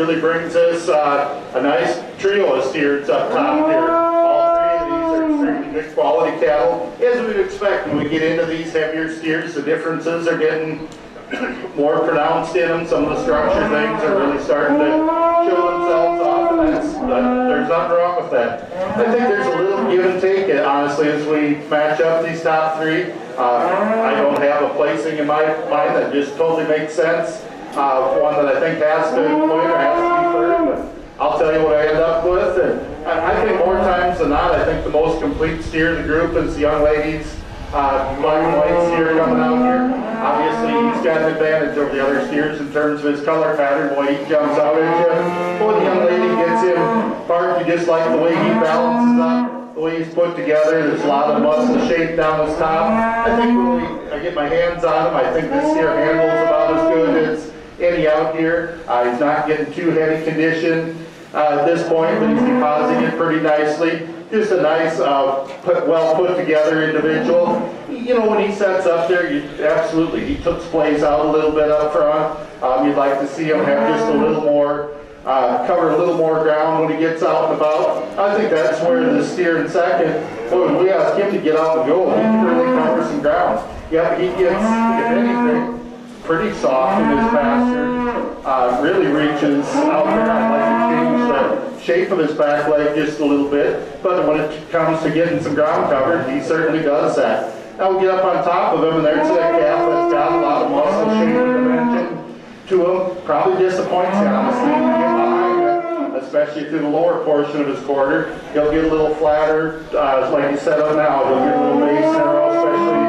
really brings us a nice trio of steers up top here. All three of these are extremely good quality cattle. As we'd expect when we get into these heavier steers, the differences are getting more pronounced in them. Some of the structure things are really starting to show themselves off, and there's nothing wrong with that. I think there's a little give and take, honestly, as we match up these top three. I don't have a placing in my mind that just totally makes sense. One that I think has to win or has to be third, but I'll tell you what I end up with. And I think more times than not, I think the most complete steer of the group is the young lady's black and white steer coming out here. Obviously, he's got an advantage over the other steers in terms of his color pattern. Boy, he jumps out at you. Boy, the young lady gets him parked. You just like the way he balances up, the way he's put together. There's a lot of muscle shape down his top. I think when I get my hands on him, I think this steer handles about as good as any out here. He's not getting too heavy condition at this point, but he's depositing it pretty nicely. Just a nice, well put together individual. You know, when he sets up there, absolutely, he took plays out a little bit up front. You'd like to see him have just a little more, cover a little more ground when he gets out and about. I think that's where the steer in second, boy, when we ask him to get out and go, he can really cover some ground. Yeah, he gets, if anything, pretty soft in his pasture. Really reaches out there. I'd like to change the shape of his back leg just a little bit, but when it comes to getting some ground covered, he certainly does that. Now we get up on top of him, and there's that calf that's got a lot of muscle, shape, and dimension to him. Probably disappoints you, honestly, when you get behind it, especially through the lower portion of his quarter. He'll get a little flatter, like you set up now. He'll get a little base narrow, especially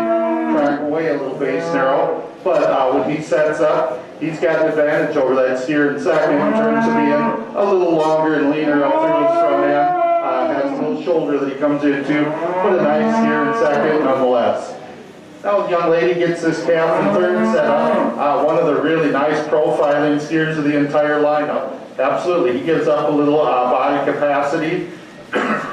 track away a little base narrow. But when he sets up, he's got an advantage over that steer in second in terms of being a little longer and leaner up through his front end. Has a little shoulder that he comes into, but a nice steer in second nonetheless. Now the young lady gets this calf in third set up. One of the really nice profiling steers of the entire lineup. Absolutely, he gives up a little body capacity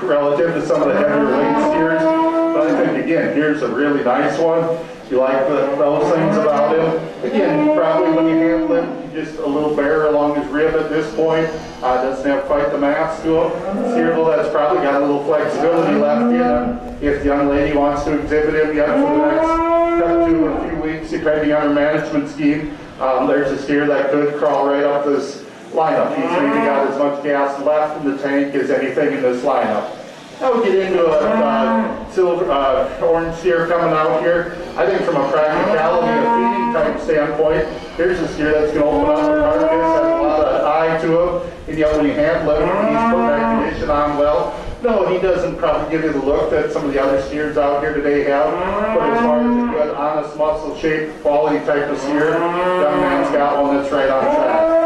relative to some of the heavier weight steers. But I think, again, here's a really nice one. You like those things about him. Again, probably when you handle him, just a little bare along his rib at this point. Doesn't have quite the mass to him. Steer that's probably got a little flexibility left in him. If the young lady wants to exhibit him yet for the next up to a few weeks, depending on her management scheme, there's a steer that could crawl right up this lineup. He's maybe got as much gas left in the tank as anything in this lineup. Now we get into a silver, orange steer coming out here. I think from a practicality and feeding type standpoint, here's a steer that's going to open up the carcass, has a lot of eye to him, and yet when you handle him, he's put that condition on well. No, he doesn't probably give you the look that some of the other steers out here today have, but as far as a good, honest, muscle-shaped, quality type of steer, young man's got one that's right on track.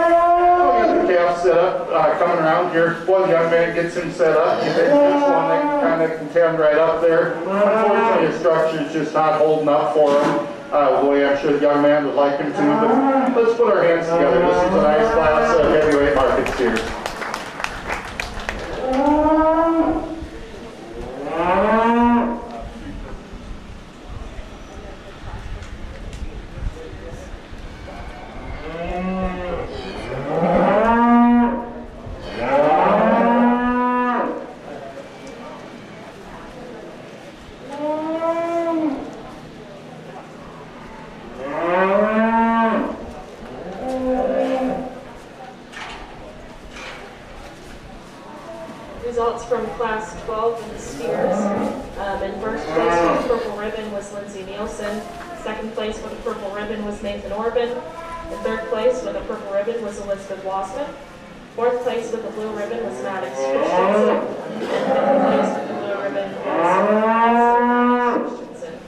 The calf set up, coming around here. Boy, the young man gets him set up. You think this one that can kind of contend right up there. Unfortunately, his structure is just not holding up for him the way I'm sure the young man would like him to. But let's put our hands together. This is a nice class of heavyweight market steers. Results from Class 12 in the steers. In first place with the purple ribbon was Lindsay Nielsen. Second place with the purple ribbon was Nathan Orban. In third place with the purple ribbon was Elizabeth Wassman. Fourth place with the blue ribbon was Maddox Christensen. And fifth place with the blue ribbon was Christensen.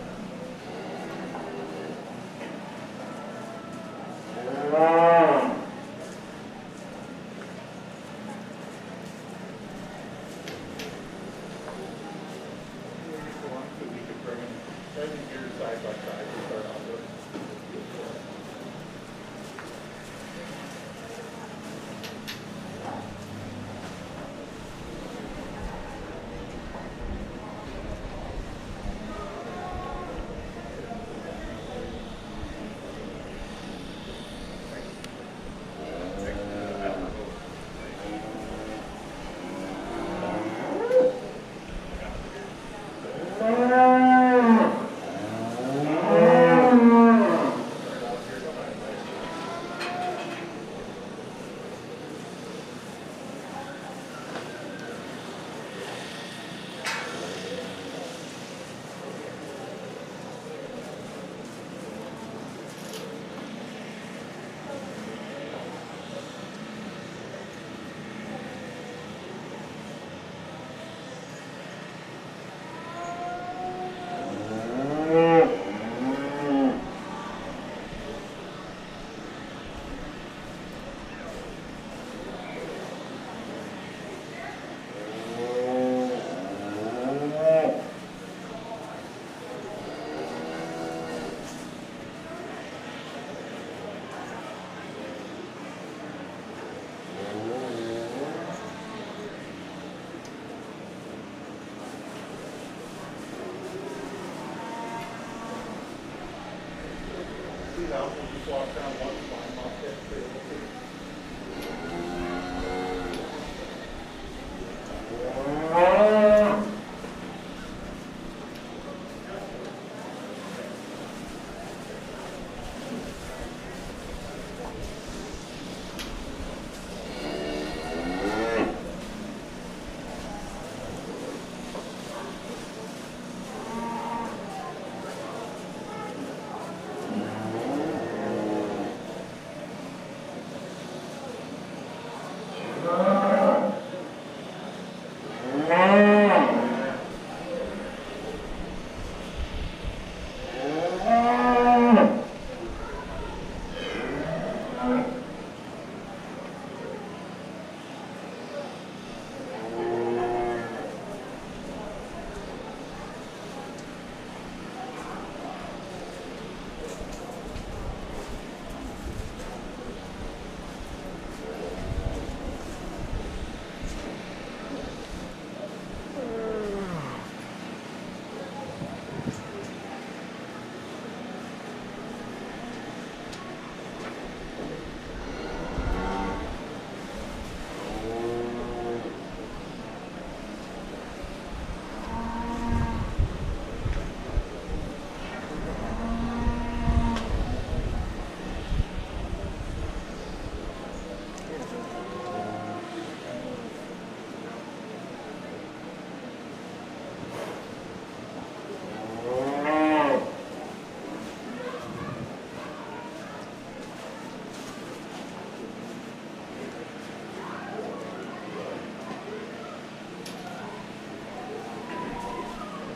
out. We'll just walk down one spine off that trail.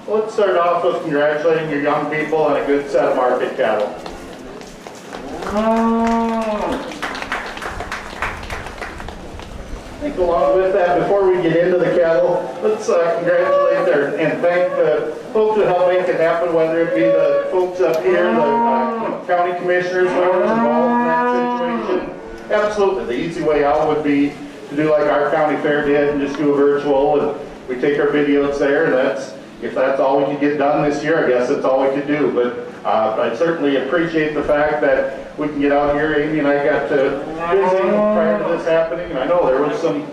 Let's start off with congratulating your young people on a good set of market cattle. I think along with that, before we get into the cattle, let's congratulate and thank the folks that helped make it happen, whether it be the folks up here, the county commissioners, whoever's involved in that situation. Absolutely, the easy way out would be to do like our county fair did and just do a virtual, and we take our videos there, and if that's all we could get done this year, I guess that's all we could do. But I certainly appreciate the fact that we can get out here. Amy and I got to visit prior to this happening, and I know there was some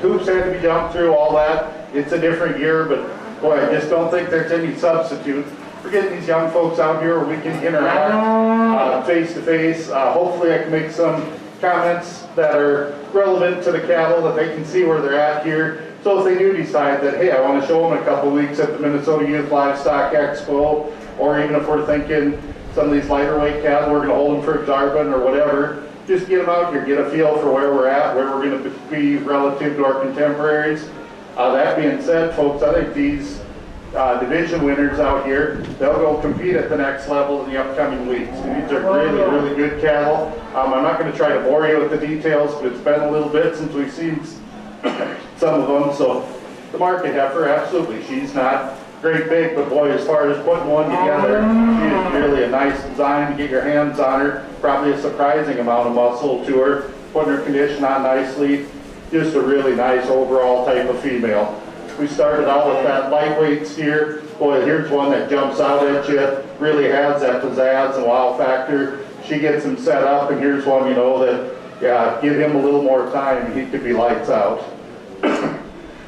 hoops had to be jumped through, all that. It's a different year, but boy, I just don't think there's any substitute for getting these young folks out here where we can interact face to face. Hopefully I can make some comments that are relevant to the cattle, that they can see where they're at here. So if they do decide that, hey, I want to show them a couple weeks at the Minnesota Youth Livestock Expo, or even if we're thinking some of these lighter weight cattle, we're going to hold them for Exarban or whatever, just get them out here, get a feel for where we're at, where we're going to be relative to our contemporaries. That being said, folks, I think these division winners out here, they'll go compete at the next level in the upcoming weeks. These are really, really good cattle. I'm not going to try to bore you with the details, but it's been a little bit since we've seen some of them. So the market heifer, absolutely, she's not great big, but boy, as far as putting one together, she is really a nice design to get your hands on her. Probably a surprising amount of muscle to her, putting her condition on nicely. Just a really nice overall type of female. We started out with that lightweight steer. Boy, here's one that jumps out at you, really has that pizzazz and wow factor. She gets him set up, and here's one, you know, that, yeah, give him a little more time, he could be lights out.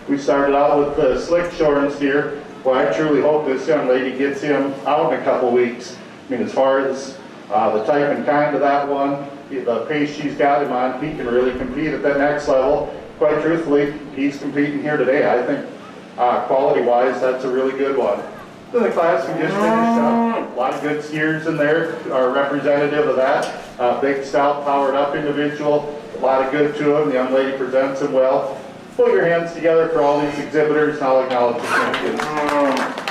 We started out with the slick shorn steer. Well, I truly hope this young lady gets him out in a couple weeks. I mean, as far as the type and kind of that one, the pace she's got him on, he can really compete at that next level. Quite truthfully, he's competing here today. I think quality-wise, that's a really good one. Then the class we just finished up, a lot of good steers in there are representative of that. Big, stout, powered-up individual, a lot of good to him. The young lady presents him well. Put your hands together for all these exhibitors, and I'll acknowledge the champions.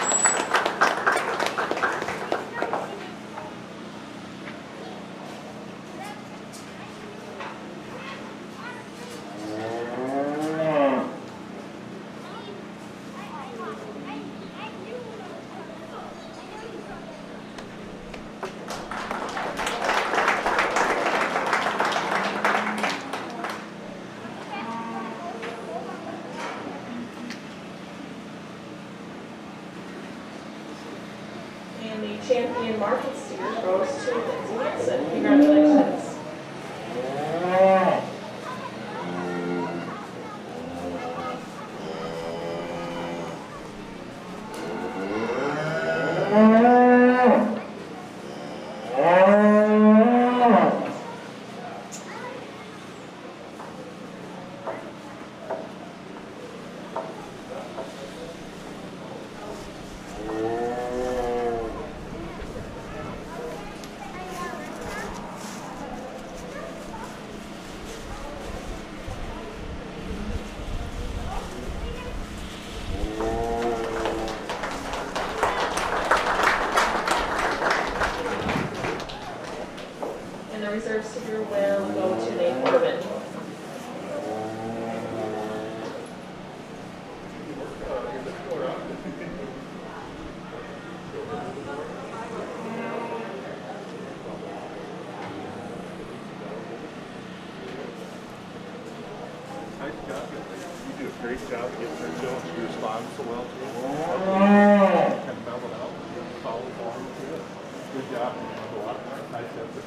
champion market steer goes to Lindsay Wilson. Congratulations. And the reserve steer will go to Nate Corbin. Nice job. You do a great job getting her going. She responds so well to it. Kind of mellow out. Follow along to it. Good job. A lot. Nice effort.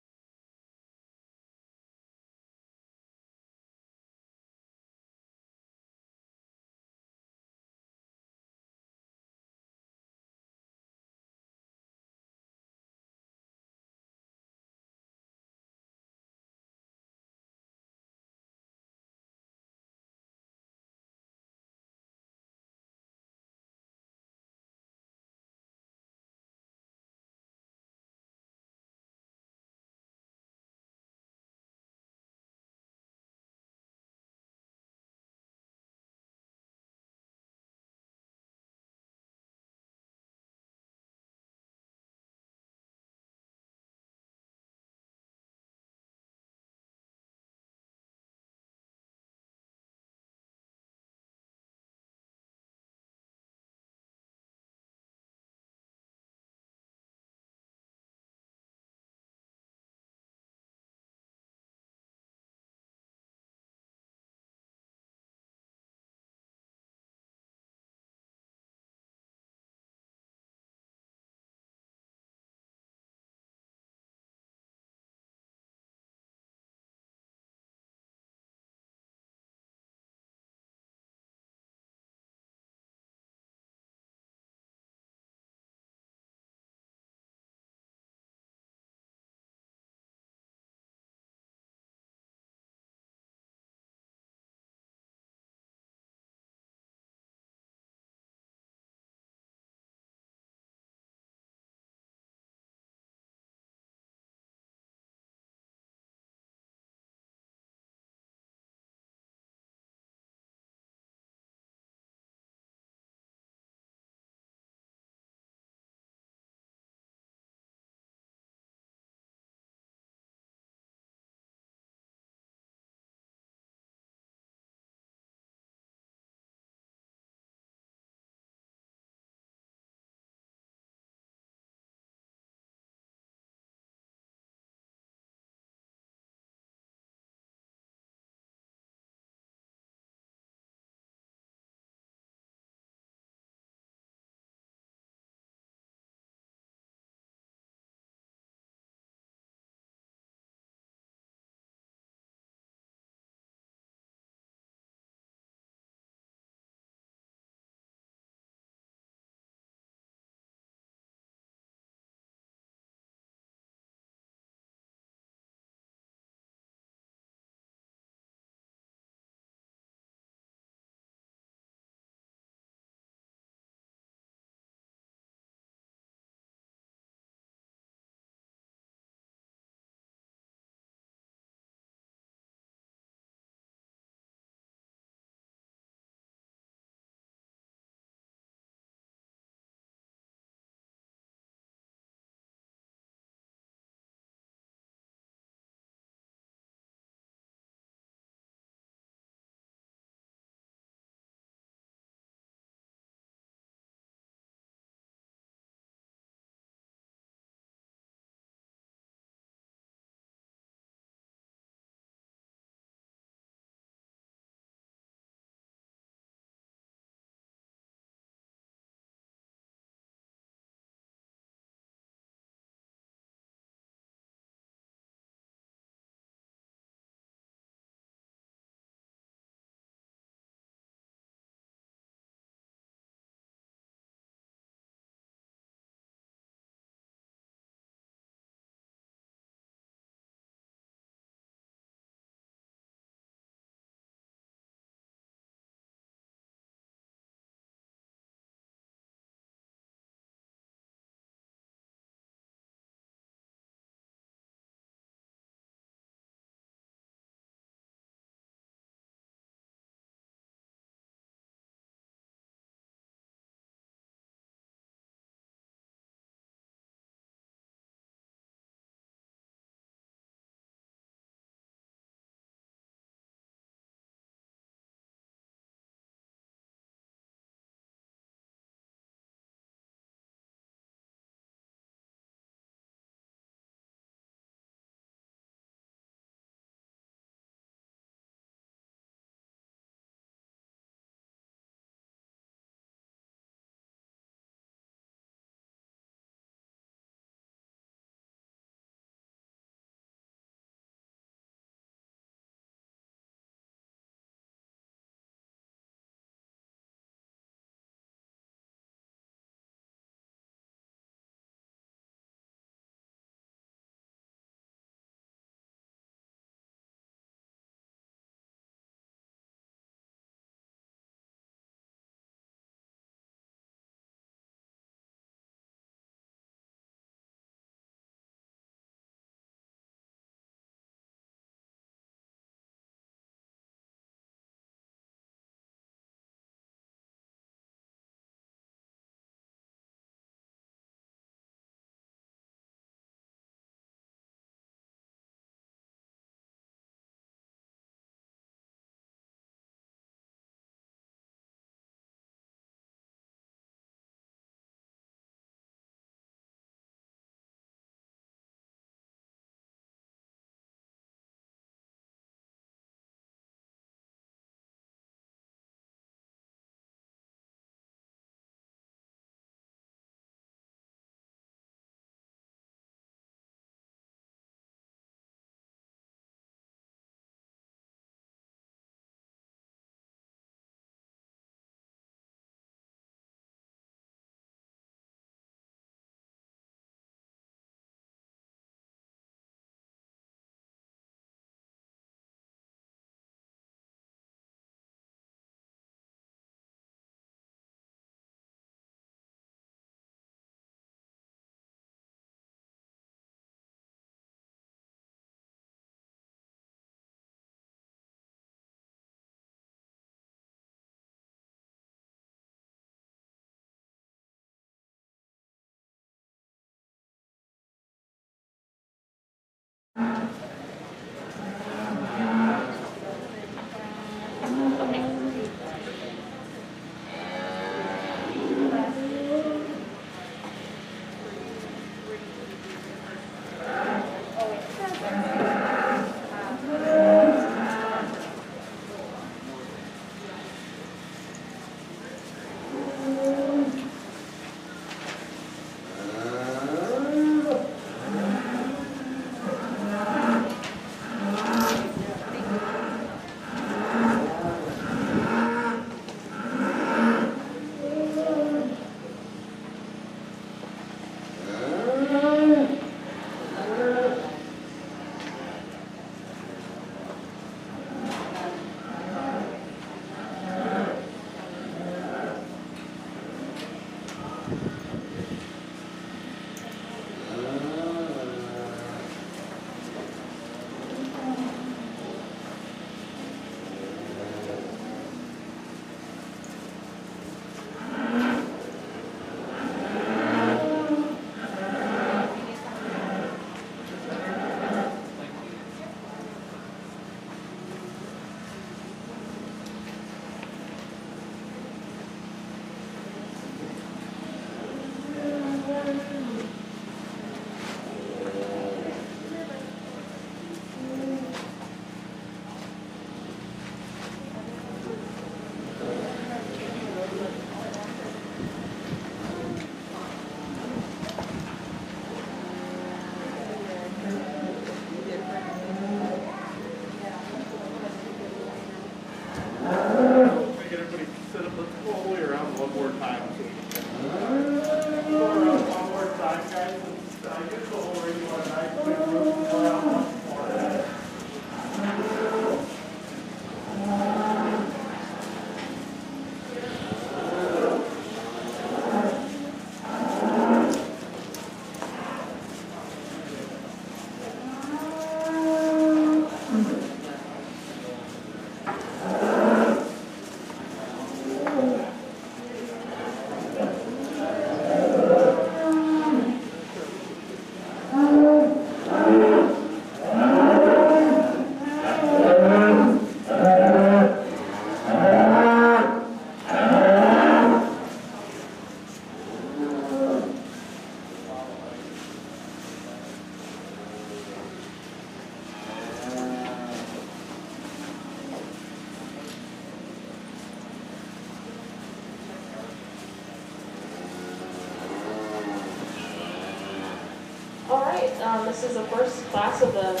this is the first class of the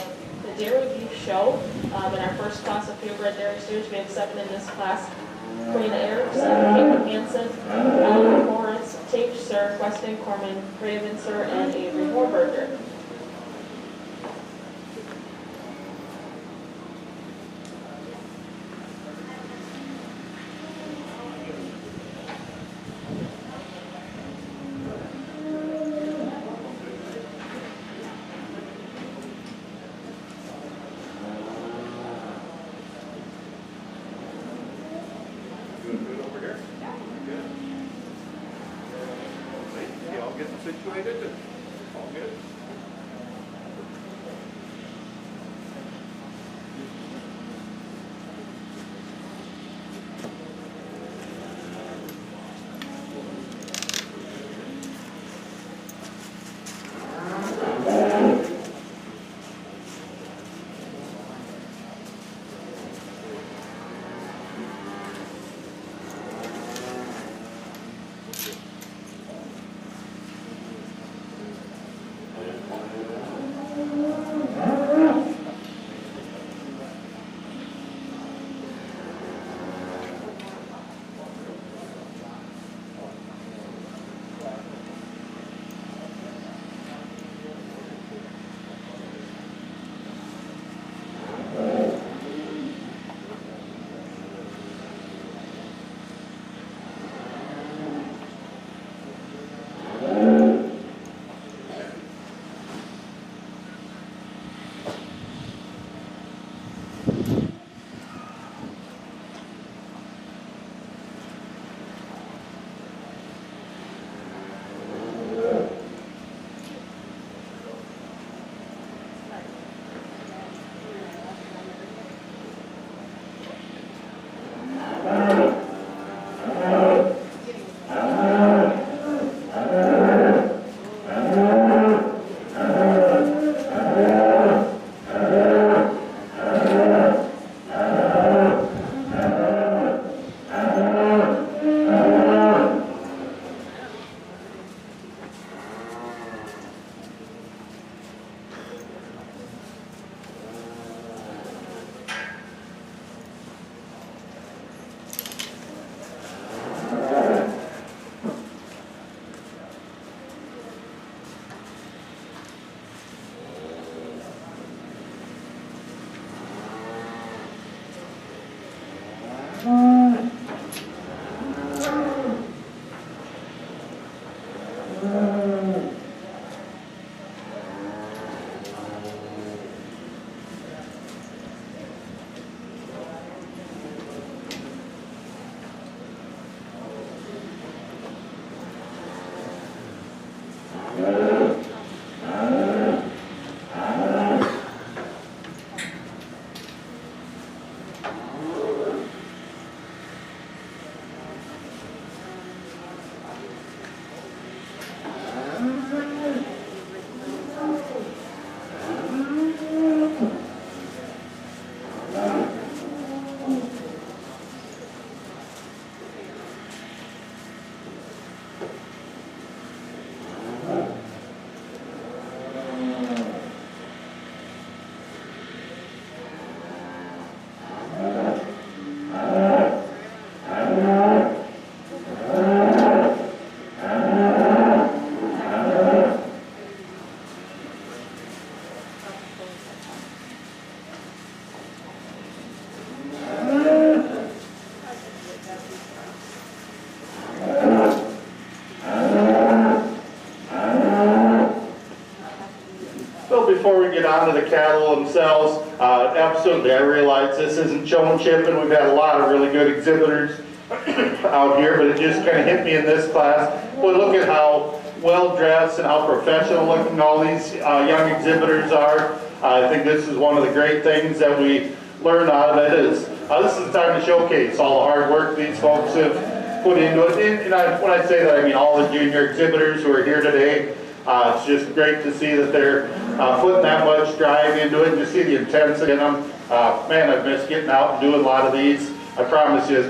Dairy Beef Show. In our first class of purebred dairy steers, we have 7 in this class. Karina Erickson, Caitlin Hansen, Ellen Morris, Tate Sir, Weston Corman, Raven Sir, and Avery Horberger. Situated and all good. Before we get on to the cattle themselves, absolutely, I realize this isn't showmanship, and we've had a lot of really good exhibitors out here, but it just kind of hit me in this class. Boy, look at how well dressed and how professional looking all these young exhibitors are. I think this is one of the great things that we learn out of it is this is the time to showcase all the hard work these folks have put into it. And when I say that, I mean all the junior exhibitors who are here today. It's just great to see that they're putting that much drive into it and to see the intensity in them. Man, I've missed getting out and doing a lot of these. I promise you,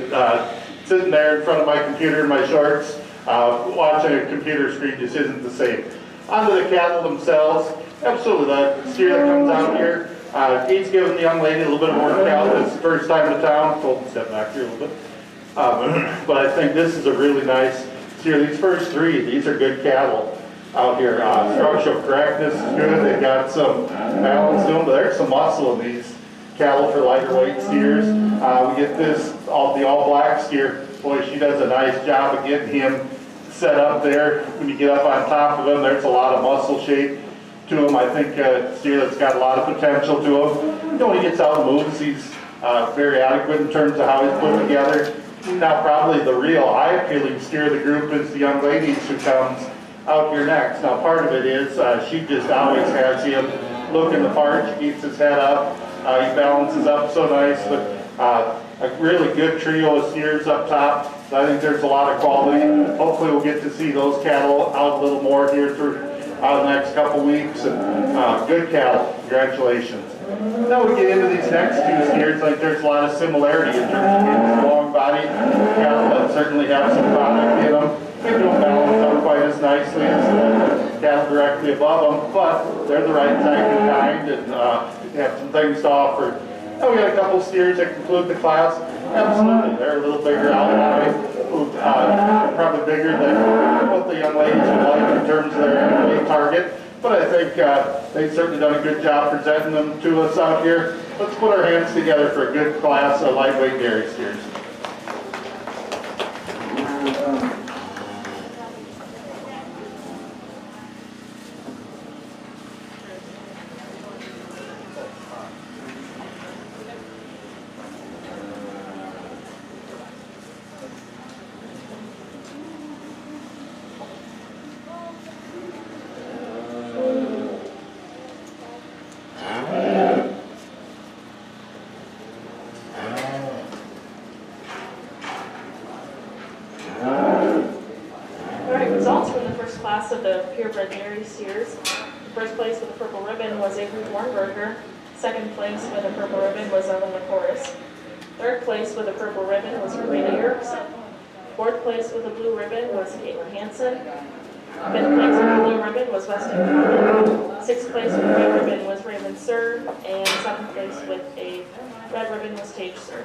sitting there in front of my computer in my shorts, watching a computer screen just isn't the same. Onto the cattle themselves. Absolutely, the steer that comes out here, he's giving the young lady a little bit of a workout. It's the first time to town. Told him to step back here a little bit. But I think this is a really nice steer. These first three, these are good cattle out here. Structural correctness is good. They've got some balance to them, but there's some muscle in these cattle for lighter weight steers. We get this, the all black steer. Boy, she does a nice job of getting him set up there. When you get up on top of him, there's a lot of muscle shape to him. I think a steer that's got a lot of potential to him. You know, when he gets out and moves, he's very adequate in terms of how he's put together. Now, probably the real eye-appealing steer of the group is the young lady who comes out here next. Now, part of it is she just always has him looking the part. She keeps his head up. He balances up so nice, but a really good trio of steers up top. So I think there's a lot of quality. Hopefully we'll get to see those cattle out a little more here through the next couple weeks. And, good cattle. Congratulations. Now we get into these next two steers. Like there's a lot of similarity in terms of long body cattle that certainly have some product in them. Maybe don't balance up quite as nicely as the cattle directly above them, but they're the right type and kind, and have some things to offer. Now we got a couple steers that conclude the class. Absolutely, they're a little bigger outline, probably bigger than what the young ladies would like in terms of their weight target. But I think they've certainly done a good job presenting them to us out here. Let's put our hands together for a good class of lightweight dairy steers. Of the purebred dairy steers. First place with a purple ribbon was a Freeborn. Second place with a purple ribbon was Ellen McCorris. Third place with a purple ribbon was Karina Erickson. Fourth place with a blue ribbon was Caitlin Hansen. Fifth place with a blue ribbon was Weston Conlon. Sixth place with a red ribbon was Raymond Sir. And seventh place with a red ribbon was Tage Sir.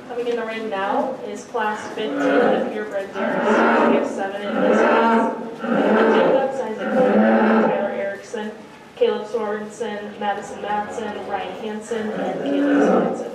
Coming in the ring now is class 15 of the purebred dairy steers. We have 7 in this class. Jacobs, Isaac Coleman, Tyler Erickson, Caleb Sorensen, Madison Matson, Ryan Hansen, and Caleb Sorensen.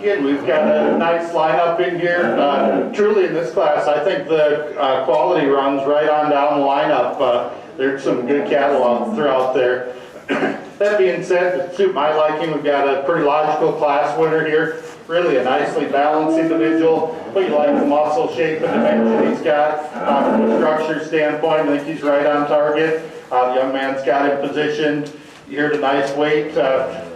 again, we've got a nice lineup in here. Truly in this class, I think the quality runs right on down the lineup. There's some good cattle out throughout there. That being said, to suit my liking, we've got a pretty logical class winner here. Really a nicely balanced individual. But you like the muscle shape and dimension he's got. From a structure standpoint, I think he's right on target. The young man's got him positioned. Here at a nice weight,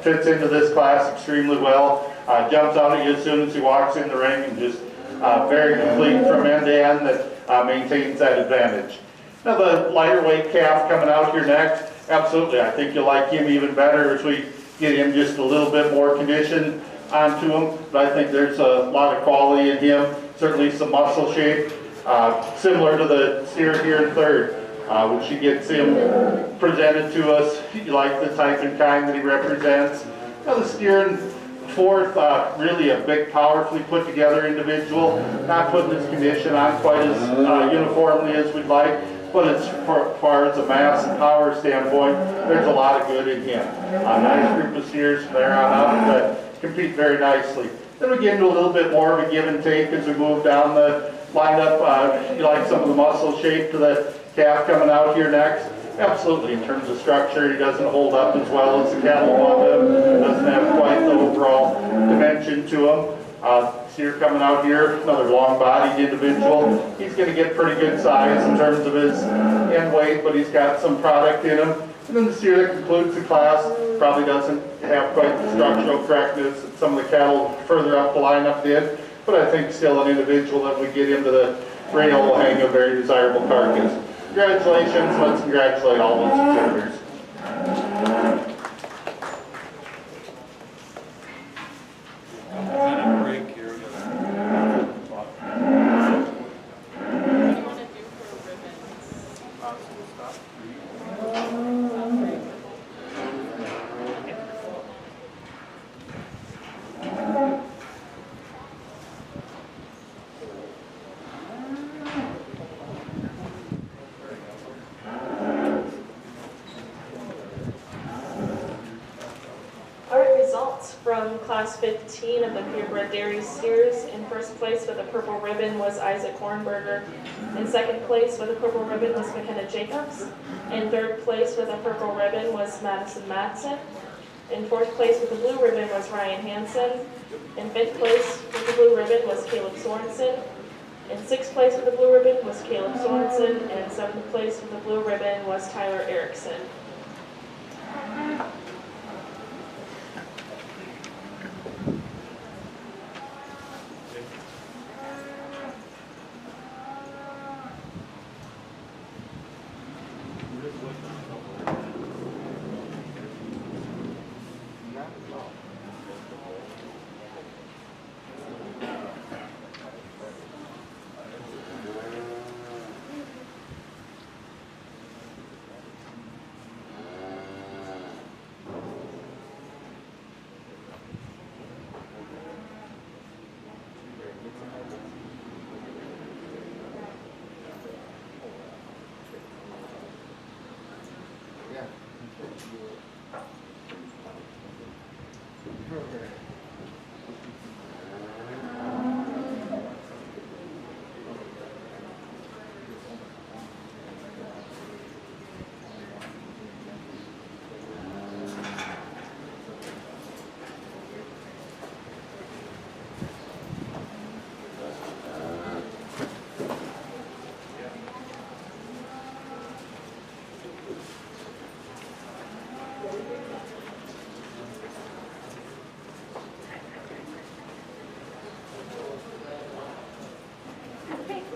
fits into this class extremely well. Jumps out at you as soon as he walks in the ring, and just very complete from end to end that maintains that advantage. Now the lighter weight calf coming out here next, absolutely, I think you'll like him even better as we get him just a little bit more condition onto him. But I think there's a lot of quality in him, certainly some muscle shape, similar to the steer here in third. When she gets him presented to us, you like the type and kind that he represents. Now the steer in fourth, really a big, powerfully put together individual, not putting his condition on quite as uniformly as we'd like, but as far as a mass and power standpoint, there's a lot of good in him. A nice group of steers from there on out that compete very nicely. Then we get into a little bit more of a give and take as we move down the lineup. You like some of the muscle shape to the calf coming out here next? Absolutely. In terms of structure, he doesn't hold up as well as the cattle above him. Doesn't have quite the overall dimension to him. Steer coming out here, another long-bodied individual. He's going to get pretty good size in terms of his end weight, but he's got some product in him. And then the steer that concludes the class probably doesn't have quite the structural correctness that some of the cattle further up the lineup did, but I think still an individual that would get into the ring will hang a very desirable carcass. Congratulations, let's congratulate all those competitors. From class 15 of the purebred dairy steers, in first place with a purple ribbon was Isaac Hornberger. In second place with a purple ribbon was McKenna Jacobs. In third place with a purple ribbon was Madison Matson. In fourth place with a blue ribbon was Ryan Hansen. In fifth place with the blue ribbon was Caleb Sorensen. In sixth place with the blue ribbon was Caleb Sorensen. And in seventh place with the blue ribbon was Tyler Erickson.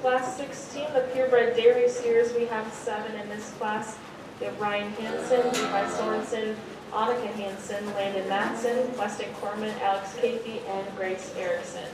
Class 16, the purebred dairy steers, we have 7 in this class. We have Ryan Hansen, Levi Sorensen, Annika Hansen, Landon Matson, Weston Corman, Alex Cathey, and Grace Erickson.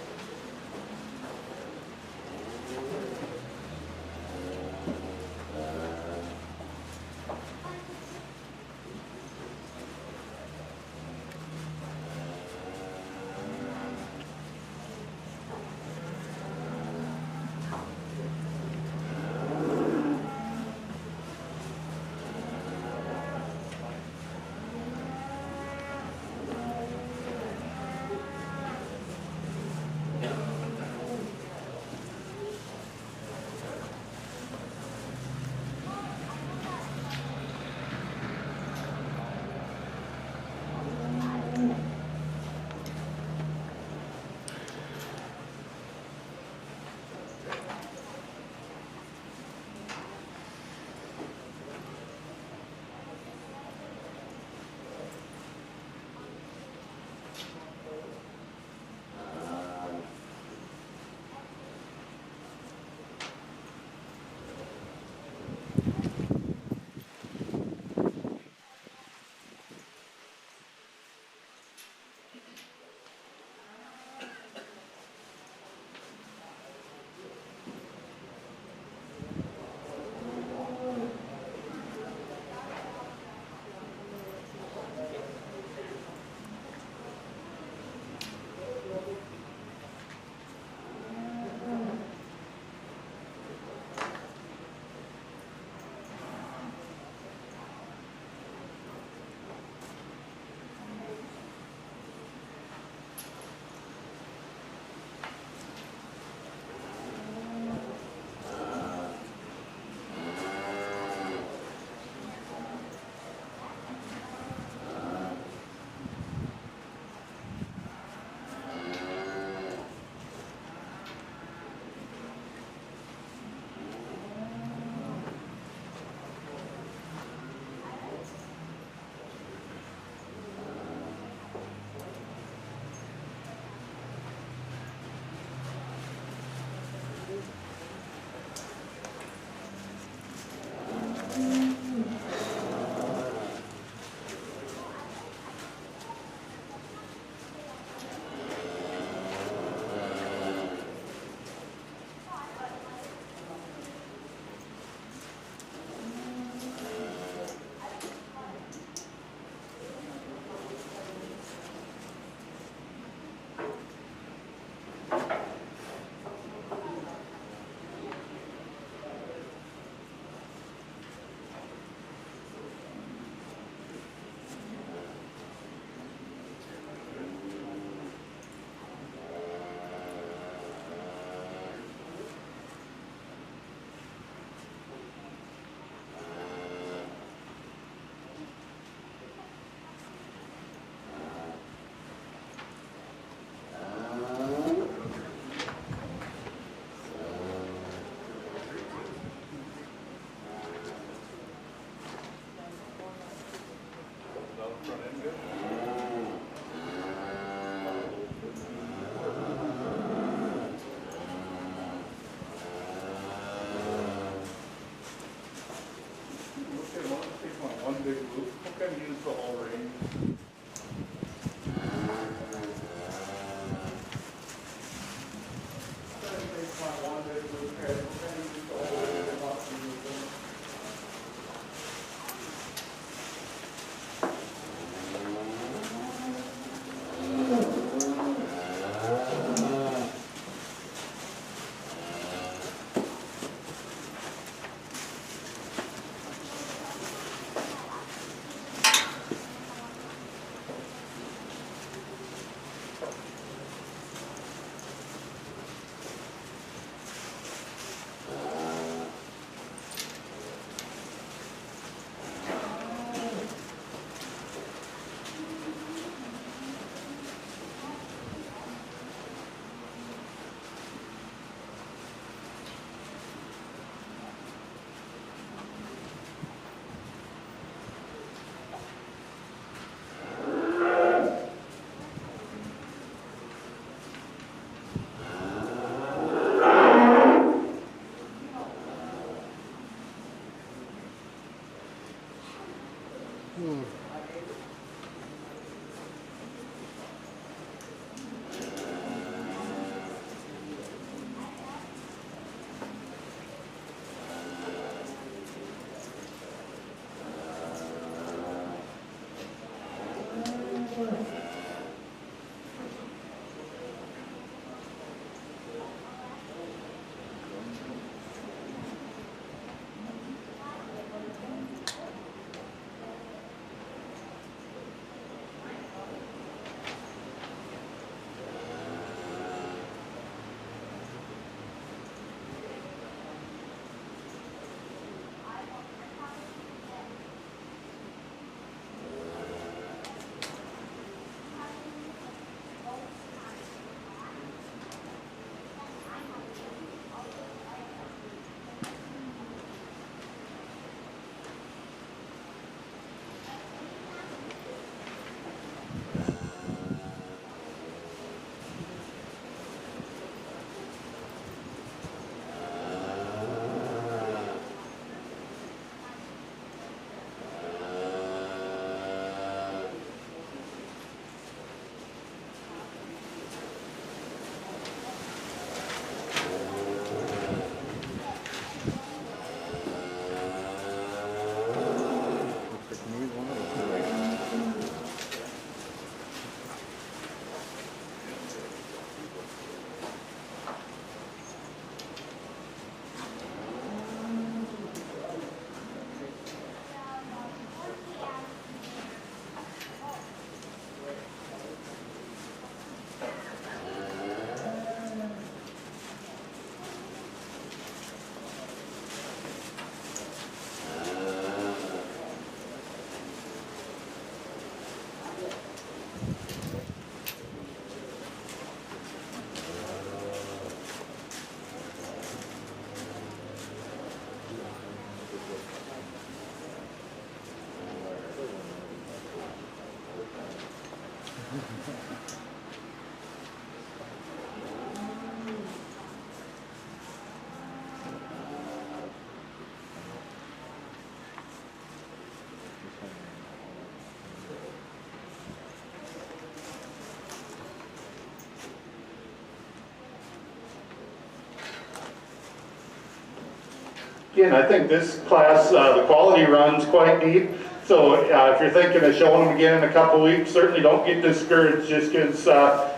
Again, I think this class, the quality run's quite neat. So if you're thinking of showing them again in a couple weeks, certainly don't get discouraged just because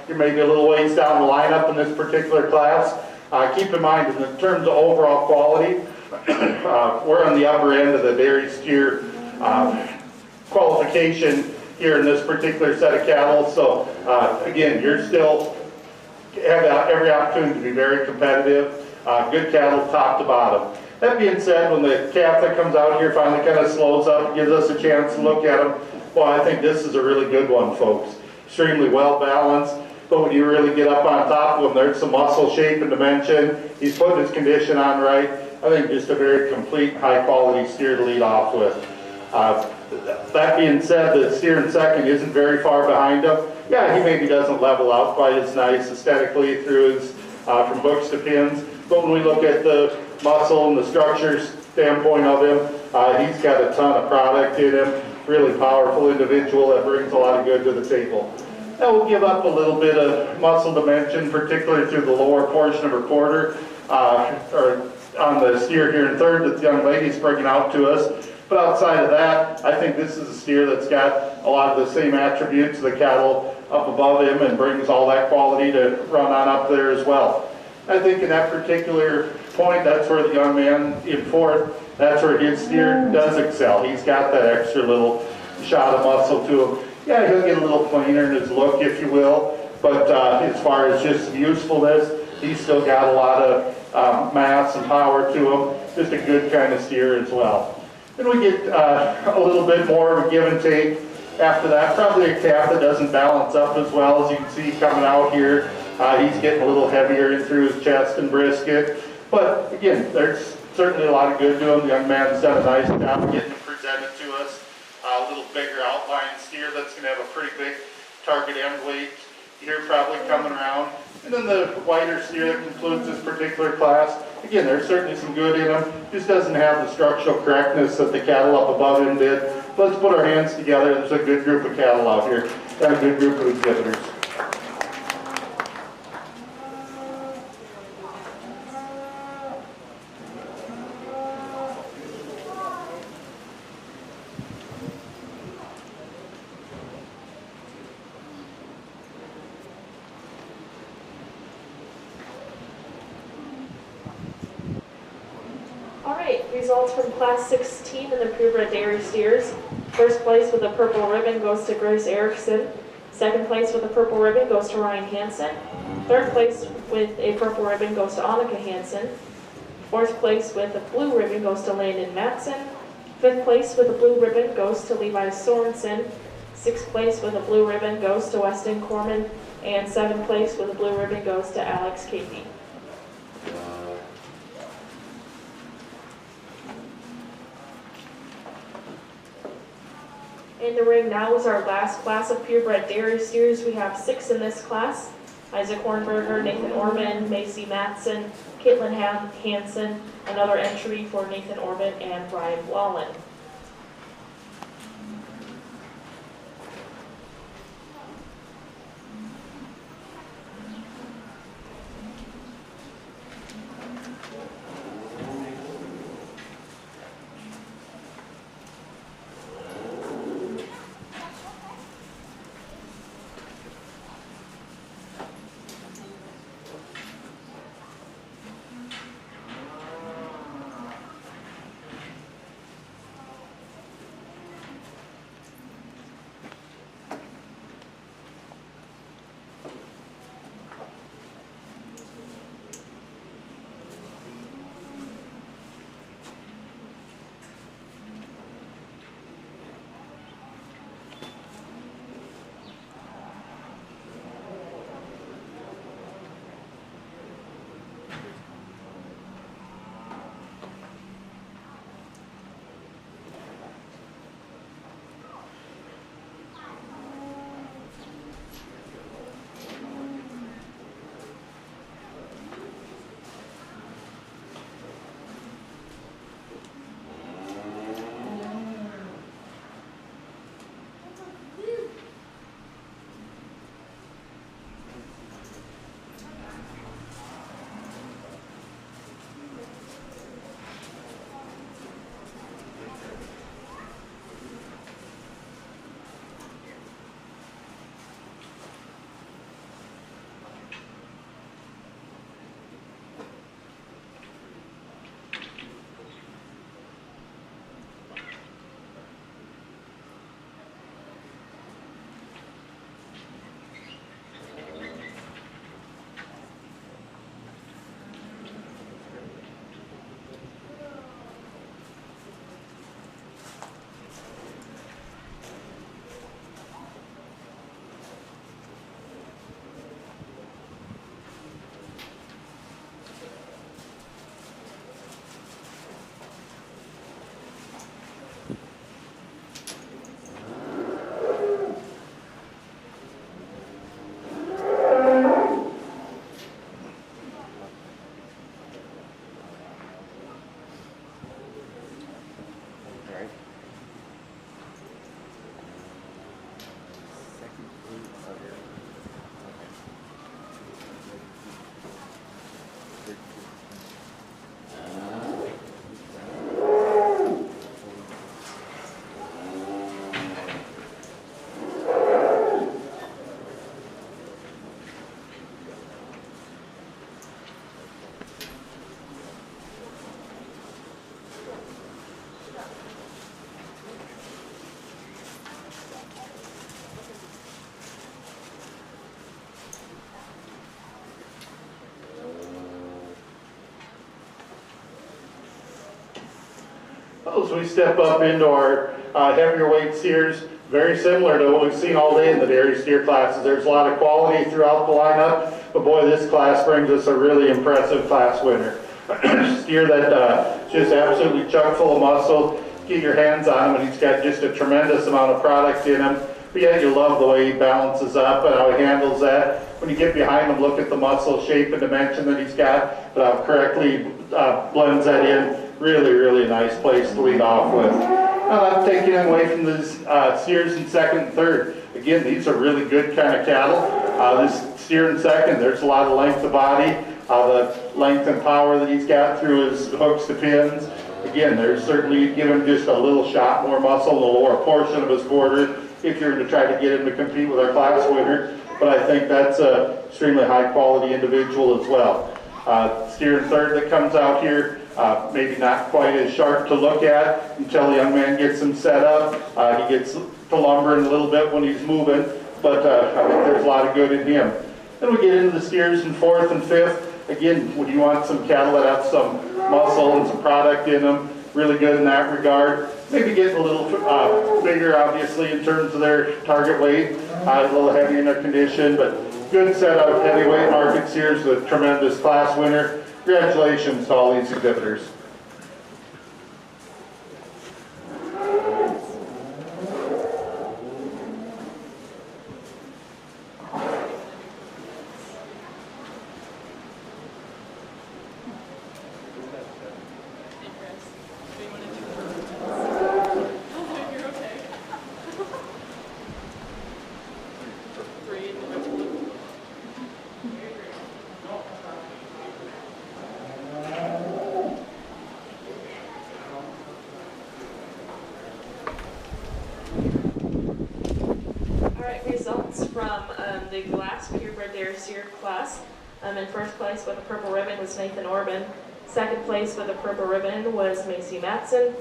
you're maybe a little ways down the lineup in this particular class. Keep in mind, in terms of overall quality, we're on the upper end of the dairy steer qualification here in this particular set of cattle. So again, you're still have every opportunity to be very competitive. Good cattle top to bottom. That being said, when the calf that comes out here finally kind of slows up and gives us a chance to look at him, well, I think this is a really good one, folks. Extremely well balanced, but when you really get up on top of him, there's some muscle shape and dimension. He's putting his condition on right. I think just a very complete, high-quality steer to lead off with. That being said, the steer in second isn't very far behind him. Yeah, he maybe doesn't level out quite as nice aesthetically through his from hooks to pins, but when we look at the muscle and the structure standpoint of him, he's got a ton of product in him. Really powerful individual that brings a lot of good to the table. Now we'll give up a little bit of muscle dimension, particularly through the lower portion of her quarter, or on the steer here in third that the young lady's bringing out to us. But outside of that, I think this is a steer that's got a lot of the same attributes of the cattle up above him and brings all that quality to run on up there as well. I think in that particular point, that's where the young man in fourth, that's where his steer does excel. He's got that extra little shot of muscle to him. Yeah, he'll get a little plainer in his look, if you will, but as far as just usefulness, he's still got a lot of mass and power to him. Just a good kind of steer as well. Then we get a little bit more of a give and take after that. Probably a calf that doesn't balance up as well as you can see coming out here. He's getting a little heavier in through his chest and brisket. But again, there's certainly a lot of good to him. The young man's done a nice job getting him presented to us. A little bigger outline steer that's going to have a pretty big target end weight here probably coming around. And then the whiter steer that concludes this particular class. Again, there's certainly some good in him, just doesn't have the structural correctness that the cattle up above him did. Let's put our hands together. There's a good group of cattle out here and a good group of exhibitors. Results from Class 16 in the purebred dairy steers. First place with a purple ribbon goes to Grace Erickson. Second place with a purple ribbon goes to Ryan Hansen. Third place with a purple ribbon goes to Annika Hansen. Fourth place with a blue ribbon goes to Landon Matson. Fifth place with a blue ribbon goes to Levi Sorensen. Sixth place with a blue ribbon goes to Weston Corman. And seventh place with a blue ribbon goes to Alex Capey. In the ring now is our last class of purebred dairy steers. We have 6 in this class. Isaac Hornberger, Nathan Orman, Macy Matson, Caitlin Hansen, another entry for Nathan Orman and Brian Wallen. As we step up into our heavier weight steers, very similar to what we've seen all day in the dairy steer classes. There's a lot of quality throughout the lineup, but boy, this class brings us a really impressive class winner. Steer that just absolutely chock full of muscle. Get your hands on him, and he's got just a tremendous amount of product in him. But yet you love the way he balances up and how he handles that. When you get behind him, look at the muscle shape and dimension that he's got, correctly blends that in. Really, really nice place to lead off with. I'm taking away from the steers in second and third. Again, these are really good kind of cattle. This steer in second, there's a lot of length of body, the length and power that he's got through his hooks to pins. Again, there's certainly give him just a little shot more muscle in the lower portion of his quarter if you're to try to get him to compete with our class winner. But I think that's an extremely high quality individual as well. Steer in third that comes out here, maybe not quite as sharp to look at until the young man gets him set up. He gets to lumbering a little bit when he's moving, but I think there's a lot of good in him. Then we get into the steers in fourth and fifth. Again, when you want some cattle that have some muscle and some product in them, really good in that regard. Maybe getting a little bigger, obviously, in terms of their target weight, a little heavy in their condition, but good set of heavyweight market steers with tremendous class winner. Congratulations to all these exhibitors. Results from the last purebred dairy steer class. In first place with the purple ribbon was Nathan Orban. Second place with the purple ribbon was Macy Matson.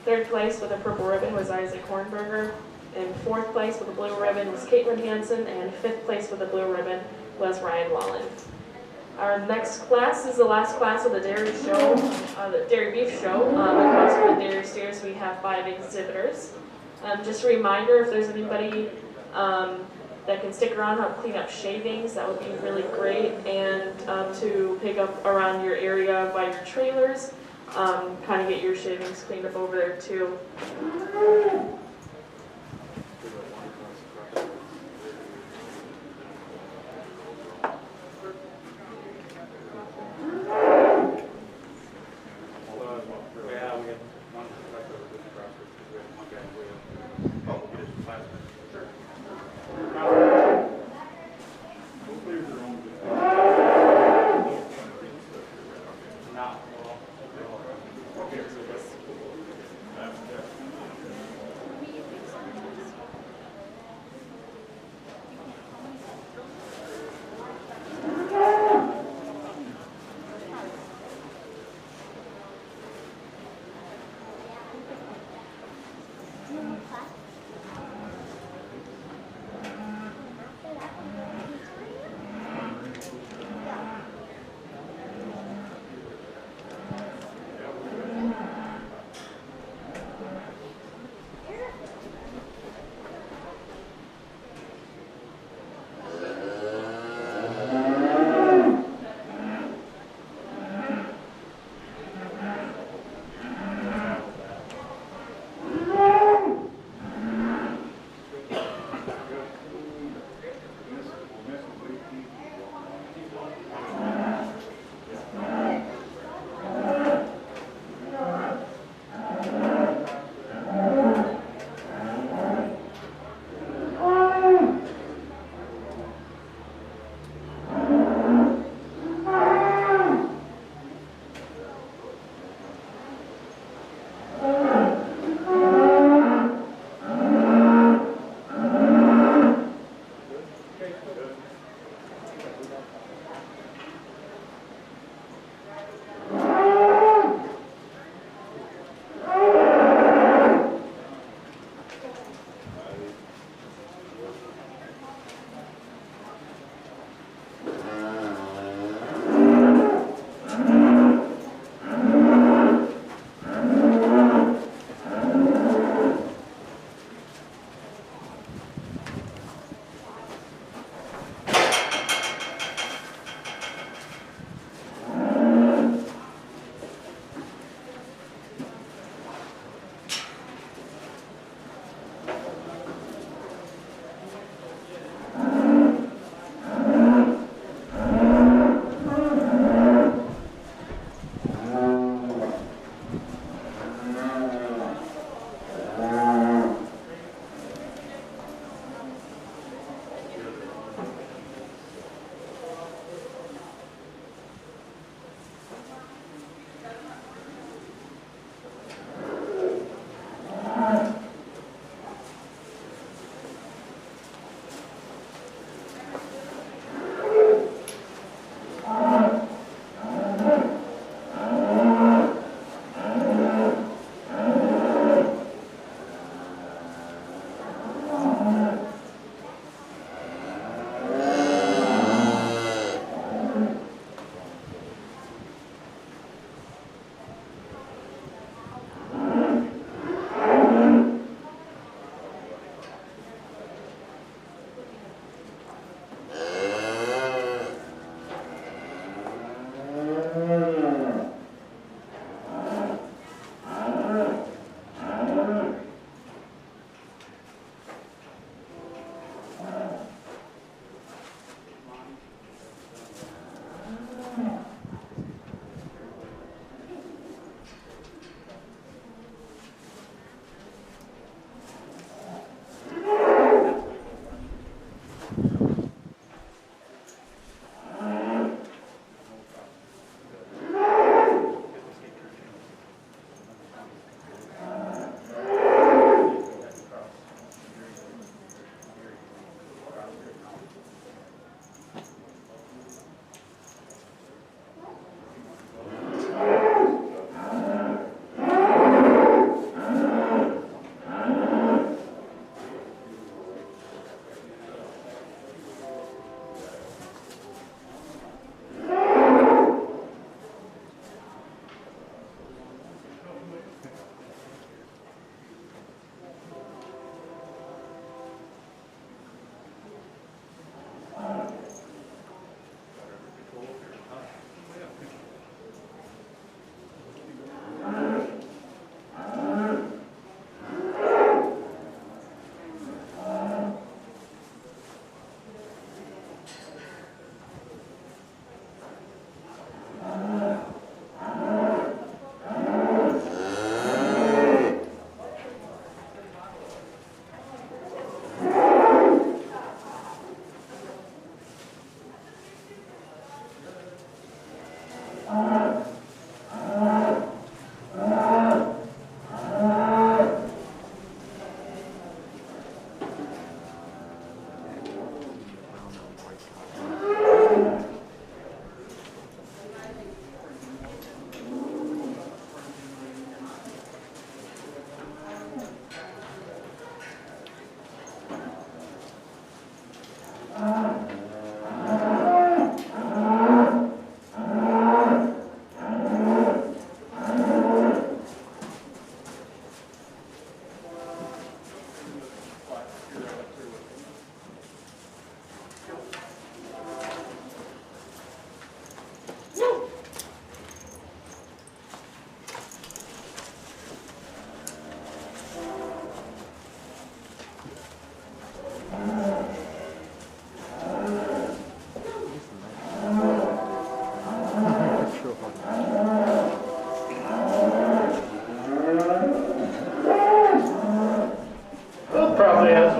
Third place with the purple ribbon was Isaac Hornberger. And fourth place with the blue ribbon was Caitlin Hansen. And fifth place with the blue ribbon was Ryan Wallen. Our next class is the last class of the dairy show, the dairy beef show. Across from the dairy steers, we have 5 exhibitors. Just a reminder, if there's anybody that can stick around, help clean up shavings, that would be really great, and to pick up around your area by your trailers, kind of get your shavings cleaned up over there too.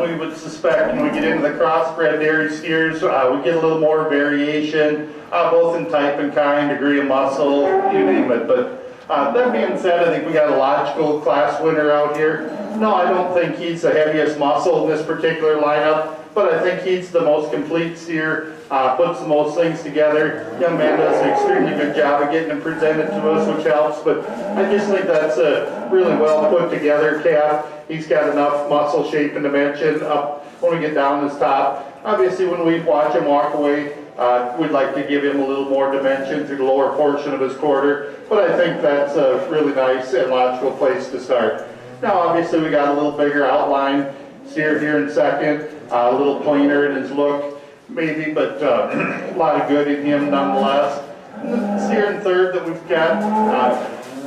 we would suspect when we get into the crossbred dairy steers, we get a little more variation, both in type and kind, degree of muscle, you name it. But that being said, I think we got a logical class winner out here. No, I don't think he's the heaviest muscle in this particular lineup, but I think he's the most complete steer, puts the most things together. Young man does an extremely good job of getting him presented to us, which helps, but I just think that's a really well put together calf. He's got enough muscle shape and dimension up when we get down his top. Obviously, when we watch him walk away, we'd like to give him a little more dimension through the lower portion of his quarter, but I think that's a really nice and logical place to start. Now, obviously, we got a little bigger outline steer here in second, a little plainer in his look, maybe, but a lot of good in him nonetheless. And the steer in third that we've got,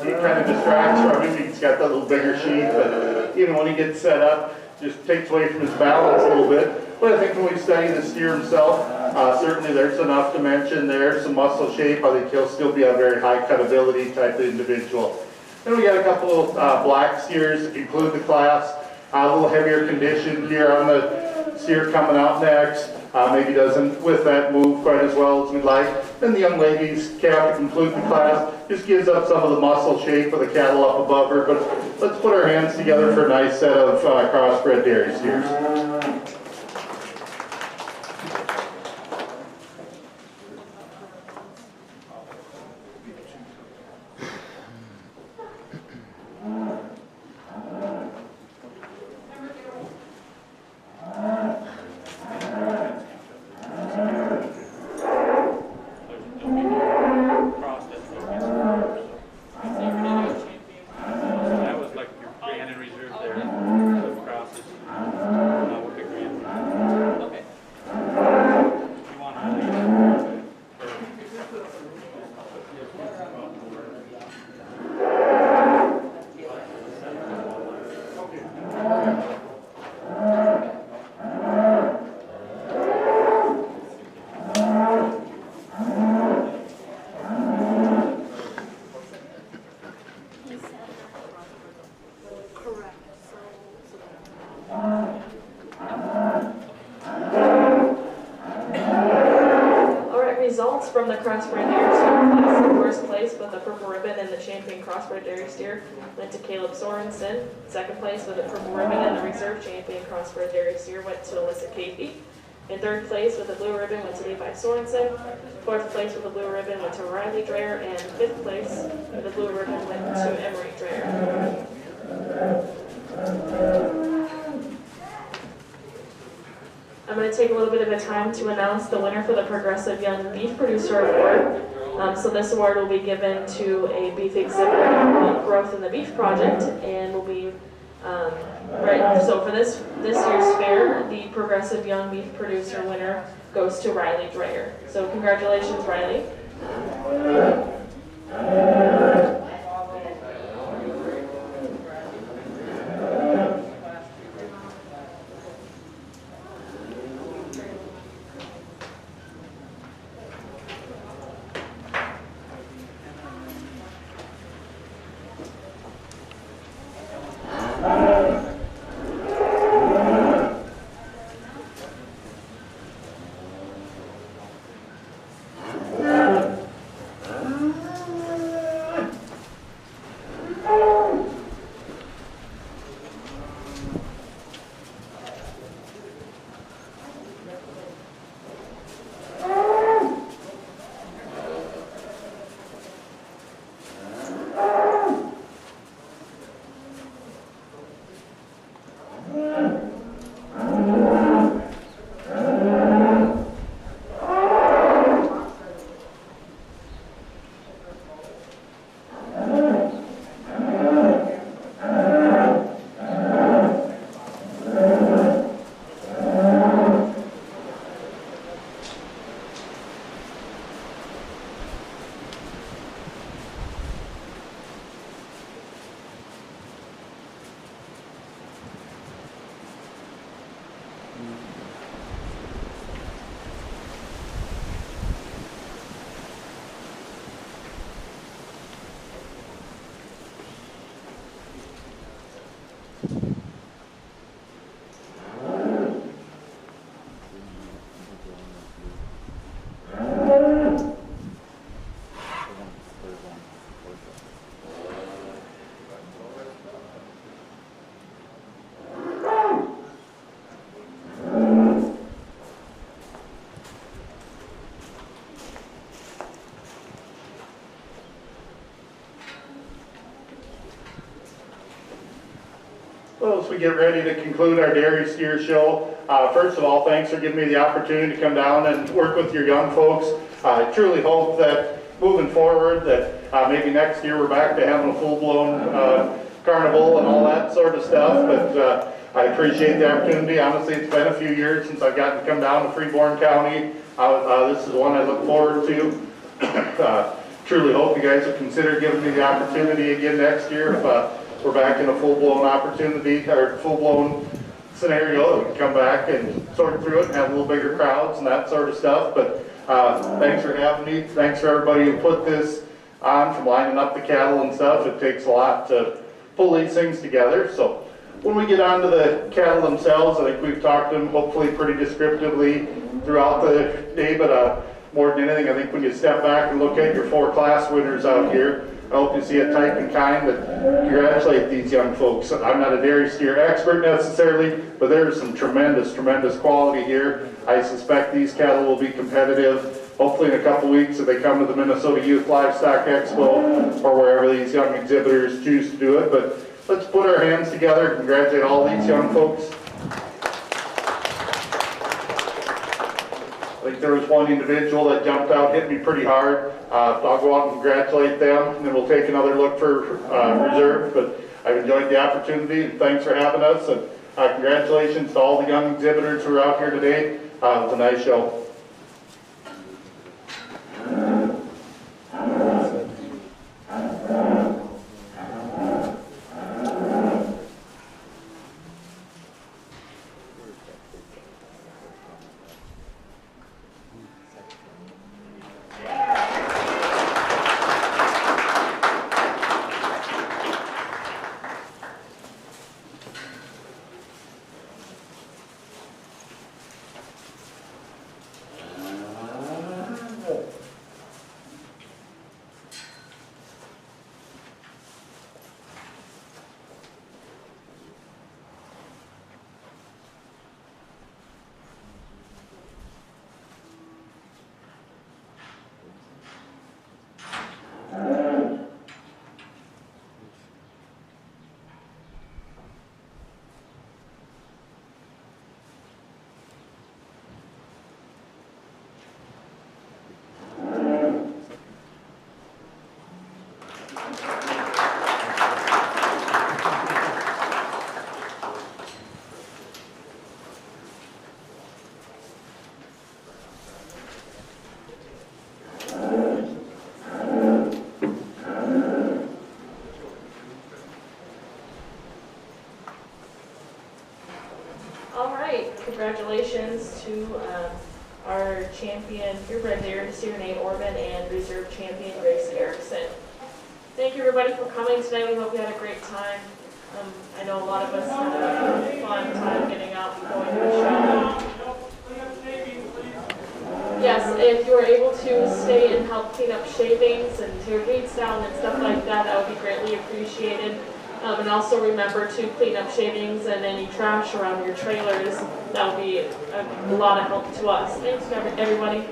he kind of distracts from him. He's got that little bigger sheath, but even when he gets set up, just takes away from his balance a little bit. But I think when we study the steer himself, certainly there's enough dimension there, some muscle shape. I think he'll still be a very high cutability type of individual. Then we got a couple of black steers that include the class. A little heavier condition here on the steer coming out next. Maybe doesn't with that move quite as well as we'd like. Then the young lady's calf to conclude the class just gives up some of the muscle shape of the cattle up above her. But let's put our hands together for a nice set of crossbred dairy steers. From the crossbred dairy steer class, in first place with the purple ribbon and the champion crossbred dairy steer went to Caleb Sorensen. Second place with the purple ribbon and the reserve champion crossbred dairy steer went to Alyssa Capey. In third place with the blue ribbon went to Levi Sorensen. Fourth place with the blue ribbon went to Riley Dreyer, and fifth place with the blue ribbon went to Emery Dreyer. I'm going to take a little bit of a time to announce the winner for the Progressive Young Beef Producer Award. So this award will be given to a beef exhibitor on growth in the beef project, and will be so for this year's fair, the Progressive Young Beef Producer winner goes to Riley Dreyer. So congratulations, Riley. get ready to conclude our dairy steer show, first of all, thanks for giving me the opportunity to come down and work with your young folks. I truly hope that moving forward that maybe next year we're back to having a full-blown carnival and all that sort of stuff, but I appreciate the opportunity. Honestly, it's been a few years since I've gotten to come down to Freeborn County. This is one I look forward to. Truly hope you guys will consider giving me the opportunity again next year if we're back in a full-blown opportunity or full-blown scenario that we can come back and sort through it and have a little bigger crowds and that sort of stuff. But thanks for having me. Thanks for everybody who put this on, from lining up the cattle and stuff. It takes a lot to pull these things together. So when we get on to the cattle themselves, I think we've talked to them hopefully pretty descriptively throughout the day, but more than anything, I think when you step back and look at your 4 class winners out here, I hope you see a type and kind that congratulate these young folks. I'm not a dairy steer expert necessarily, but there's some tremendous, tremendous quality here. I suspect these cattle will be competitive. Hopefully in a couple weeks if they come to the Minnesota Youth Livestock Expo or wherever these young exhibitors choose to do it. But let's put our hands together and congratulate all these young folks. I think there was one individual that jumped out, hit me pretty hard. I'll go out and congratulate them, and then we'll take another look for reserve. But I've enjoyed the opportunity, and thanks for having us. And congratulations to all the young exhibitors who are out here today. It was a nice show. Congratulations to our champion, purebred dairy steer Nate Orban, and reserve champion Grace Erickson. Thank you everybody for coming tonight. We hope you had a great time. I know a lot of us had a fun time getting out and going to the show. Yes, if you are able to stay and help clean up shavings and tear weeds down and stuff like that, that would be greatly appreciated. And also remember to clean up shavings and any trash around your trailers. That would be a lot of help to us. Thanks everybody.